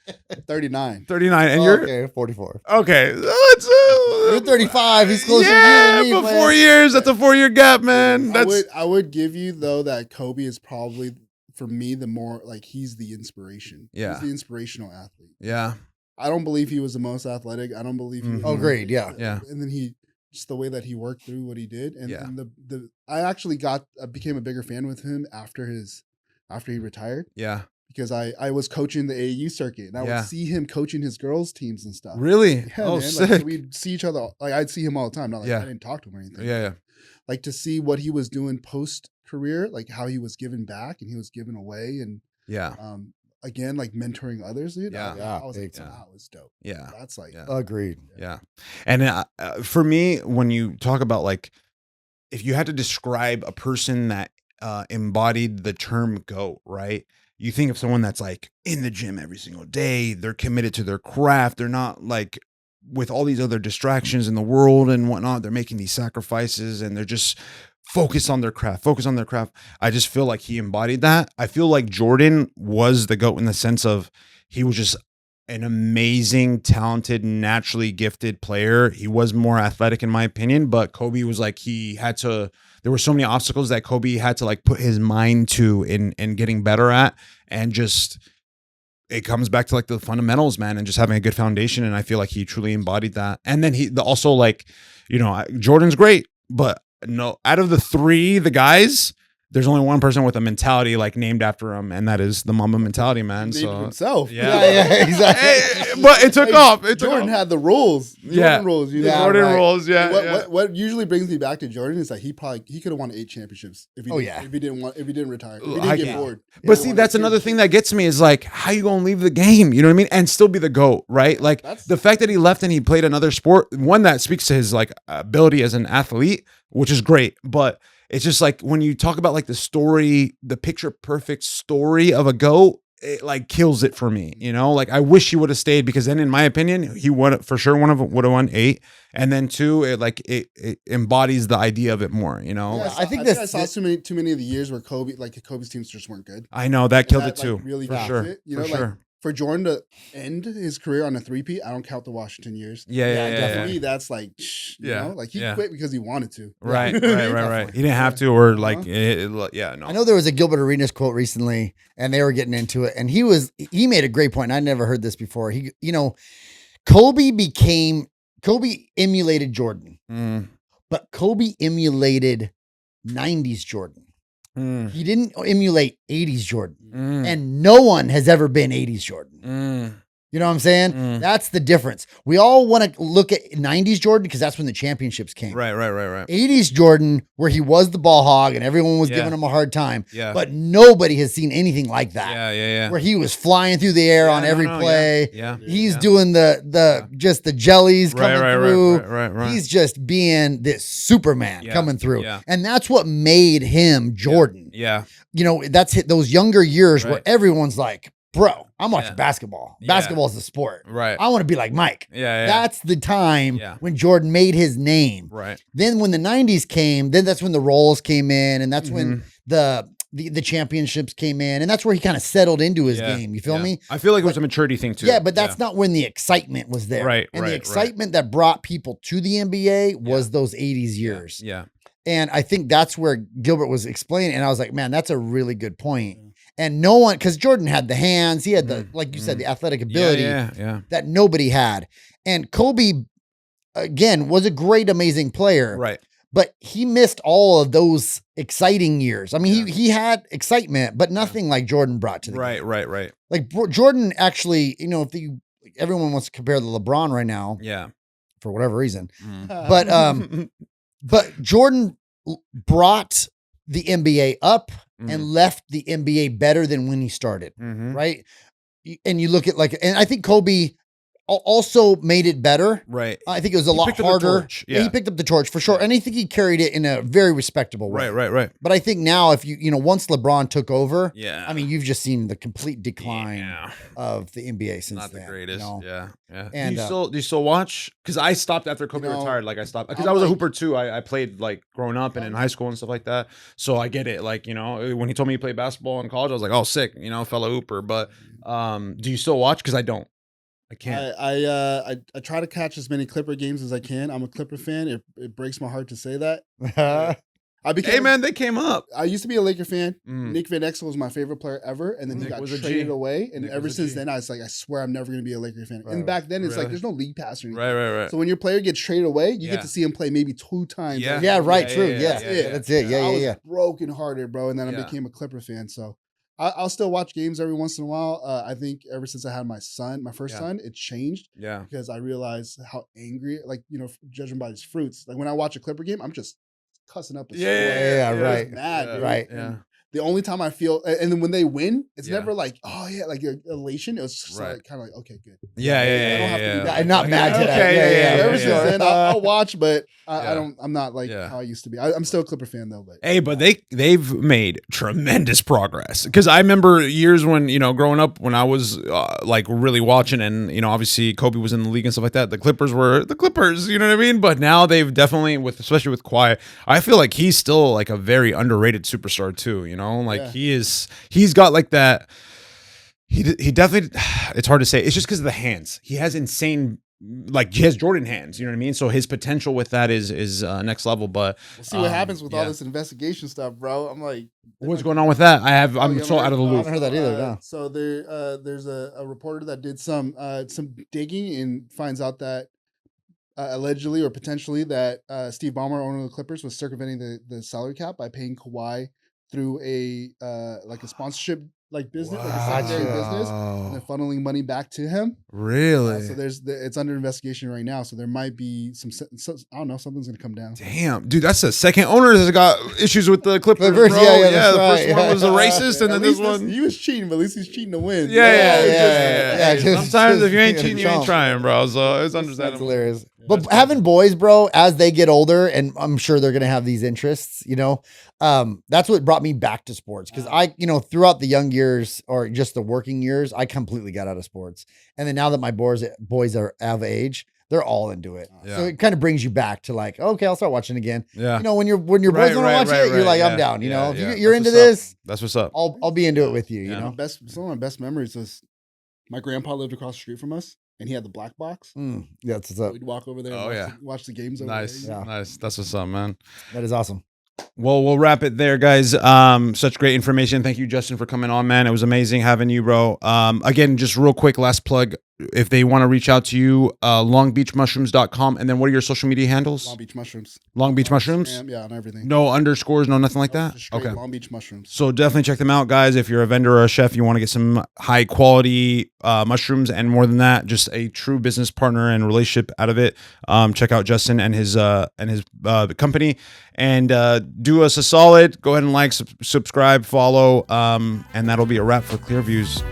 A: 39.
B: 39. And you're
C: okay, 44.
B: okay.
C: You're 35. He's closer to you than me,
B: but
C: man.
B: 4 years. That's a 4-year gap, man.
A: I would give you though that Kobe is probably for me the more like he's the inspiration.
B: Yeah.
A: He's the inspirational athlete.
B: Yeah.
A: I don't believe he was the most athletic. I don't believe he was
C: Oh, great. Yeah.
B: Yeah.
A: And then just the way that he worked through what he did, and,
B: Yeah.
A: and I actually became a bigger fan with him after he retired.
B: Yeah.
A: Because I was coaching the AAU circuit, and I would see him coaching his girls teams and stuff.
B: Really?
A: Yeah,
B: Oh,
A: man.
B: sick.
A: Like, so we'd see each other. Like I'd see him all the time. Not like
B: Yeah.
A: I didn't talk to him or anything.
B: Yeah.
A: Like to see what he was doing post career, like how he was giving back and he was giving away, and
B: Yeah.
A: again like mentoring others. Dude,
B: Yeah.
A: I was like,
C: Big time.
A: that was dope.
B: Yeah.
A: That's like,
B: Yeah.
C: Agreed.
B: Yeah. And for me, when you talk about like, if you had to describe a person that embodied the term GOAT, right? You think of someone that's like in the gym every single day. They're committed to their craft. They're not like with all these other distractions in the world and whatnot. They're making these sacrifices and they're just focus on their craft. I just feel like he embodied that. I feel like Jordan was the GOAT in the sense of he was just an amazing, talented, naturally gifted player. He was more athletic in my opinion, but Kobe was like, there were so many obstacles that Kobe had to like put his mind to in getting better at, and just, it comes back to like the fundamentals, man, and just having a good foundation. And I feel like he truly embodied that. And then also like, Jordan's great, but no, out of the guys, there's only one person with a mentality like named after him, and that is the Mamba mentality, man.
A: He named
B: So
A: himself.
C: Yeah, exactly.
B: Hey, but it took off.
A: Jordan had the rules.
B: Yeah.
A: Rules.
B: Jordan rules. Yeah.
A: What usually brings me back to Jordan is that he could have won 8 championships if he didn't retire. If he didn't get bored.
B: But see, that's another thing that gets me is like, how you gonna leave the game? You know what I mean? And still be the GOAT, right? Like the fact that he left and he played another sport, one that speaks to his like ability as an athlete, which is great. But it's just like when you talk about like the story, the picture perfect story of a GOAT, it like kills it for me, like I wish he would have stayed, because then in my opinion, he would for sure would have won 8. And then 2, it embodies the idea of it more,
A: Yeah,
C: I think
A: I saw too many of the years where Kobe's teams just weren't good.
B: I know that killed it too.
A: Like, really
B: for sure.
A: It,
B: for sure.
A: For Jordan to end his career on a 3-peat, I don't count the Washington years.
B: Yeah.
A: For me, that's like, like he quit because he wanted to.
B: Right. He didn't have to, or like, no.
C: I know there was a Gilbert Arenas quote recently, and they were getting into it, and he made a great point. And I never heard this before. Kobe emulated Jordan, but Kobe emulated 90s Jordan. He didn't emulate 80s Jordan, and no one has ever been 80s Jordan. You know what I'm saying? That's the difference. We all want to look at 90s Jordan because that's when the championships came.
B: Right.
C: 80s Jordan, where he was the ball hog and everyone was giving him a hard time.
B: Yeah.
C: But nobody has seen anything like that.
B: Yeah.
C: Where he was flying through the air on every play.
B: Yeah.
C: He's doing just the jellies coming through.
B: Right.
C: He's just being this Superman coming through.
B: Yeah.
C: And that's what made him Jordan.
B: Yeah.
C: That's those younger years where
B: Right.
C: everyone's like, bro, I'm watching basketball. Basketball is the sport.
B: Right.
C: I want to be like Mike.
B: Yeah.
C: That's the time
B: Yeah.
C: when Jordan made his name.
B: Right.
C: Then when the 90s came, then that's when the roles came in, and that's when the championships came in, and that's where he kind of settled into his game. You feel me?
B: I feel like it was a maturity thing too.
C: Yeah, but that's not when the excitement was there.
B: Right,
C: And
B: right,
C: the excitement that brought people to the NBA was those 80s years.
B: Yeah.
C: And I think that's where Gilbert was explaining. And I was like, man, that's a really good point. And no one, because Jordan had the hands, he had the, like you said, the athletic ability that nobody had. And Kobe, again, was a great, amazing player.
B: Right.
C: But he missed all of those exciting years. I mean, he had excitement, but nothing like Jordan brought to the game.
B: Right.
C: Like Jordan actually, you know, everyone wants to compare the LeBron right now.
B: Yeah.
C: For whatever reason. But Jordan brought the NBA up and left the NBA better than when he started. Right. And you look at and I think Kobe also made it better.
B: Right.
C: I think it was a lot harder.
B: Yeah.
C: He picked up the torch for sure. And I think he carried it in a very respectable way.
B: Right.
C: But I think now if once LeBron took over,
B: yeah,
C: I mean, you've just seen the complete decline of the NBA since
B: not
C: then.
B: the greatest. Yeah.
C: And
B: do you still watch? Because I stopped after Kobe retired. Like I stopped because I was a hooper too. I played like growing up and in high school and stuff like that. So I get it. Like, when he told me he played basketball in college, I was like, oh, sick, fellow hooper. But do you still watch? Because I don't. I can't.
A: I try to catch as many Clipper games as I can. I'm a Clipper fan. It breaks my heart to say that.
B: Hey man, they came up.
A: I used to be a Laker fan. Nick Van Exel was my favorite player ever, and then he got traded away. And ever since then, I was like, I swear I'm never going to be a Laker fan. And back then, it's like there's no league pass or anything.
B: Right.
A: So when your player gets traded away, you get to see him play maybe 2 times.
C: True. That's it.
A: I was brokenhearted, bro. And then I became a Clipper fan. So I'll still watch games every once in a while. I think ever since I had my first son, it changed.
B: Yeah.
A: Because I realized how angry, judging by his fruits. Like when I watch a Clipper game, I'm just cussing up the score.
C: Right.
A: Mad,
C: right.
A: Yeah. The only time I feel, and then when they win, it's never like, oh yeah, like elation. It was just like kind of like, okay, good.
B: Yeah.
A: I don't have to do that.
C: I'm not mad to that.
A: Ever since then, I'll watch, but I'm not like how I used to be. I'm still a Clipper fan though. But
B: they've made tremendous progress. Because I remember years when growing up when I was like really watching, and obviously Kobe was in the league and stuff like that. The Clippers were the Clippers. You know what I mean? But now they've definitely, especially with Kawhi, I feel like he's still like a very underrated superstar too. He's got like that. He definitely. It's hard to say. It's just because of the hands. He has insane. Like he has Jordan hands, you know what I mean? So his potential with that is next level. But
A: we'll see what happens with all this investigation stuff, bro. I'm like,
B: what's going on with that? I'm so out of the loop.
C: I haven't heard that either. No.
A: So there's a reporter that did some digging and finds out that allegedly or potentially that Steve Ballmer, owner of the Clippers, was circumventing the salary cap by paying Kawhi through a sponsorship business, like a secondary business, and then funneling money back to him.
B: Really?
A: So it's under investigation right now. So there might be I don't know, something's gonna come down.
B: Damn, dude, that's the second owner that's got issues with the Clippers, bro.
C: Yeah,
B: the first one was a racist, and then this one
A: he was cheating, but at least he's cheating to win.
B: Sometimes if you ain't cheating, you ain't trying, bro. So it's understandable.
C: That's hilarious. But having boys, bro, as they get older, and I'm sure they're gonna have these interests, that's what brought me back to sports. Because I, throughout the young years or just the working years, I completely got out of sports. And then now that my boys are of age, they're all into it. Yeah. So it kind of brings you back to like, okay, I'll start watching again. Yeah. When your boys want to watch it, you're like, I'm down. If you're into this,
B: that's what's up.
C: I'll be into it with you.
A: Some of my best memories was my grandpa lived across the street from us. And he had the black box.
C: Yeah, that's what's up.
A: We'd walk over there and watch the games over
B: there.
A: Yeah.
B: Nice. That's what's up, man.
C: That is awesome.
B: Well, we'll wrap it there, guys. Such great information. Thank you, Justin, for coming on, man. It was amazing having you, bro. Again, just real quick, last plug. If they want to reach out to you, longbeachmushrooms.com. And then what are your social media handles?
A: Long Beach Mushrooms.
B: Long Beach Mushrooms?
A: Yeah, on everything.
B: No underscores, no nothing like that?
A: Okay. Long Beach Mushrooms.
B: So definitely check them out, guys. If you're a vendor or a chef, you want to get some high quality mushrooms, and more than that, just a true business partner and relationship out of it. Check out Justin and his company, and do us a solid. Go ahead and like, subscribe, follow, and that'll be a wrap for Clear Views.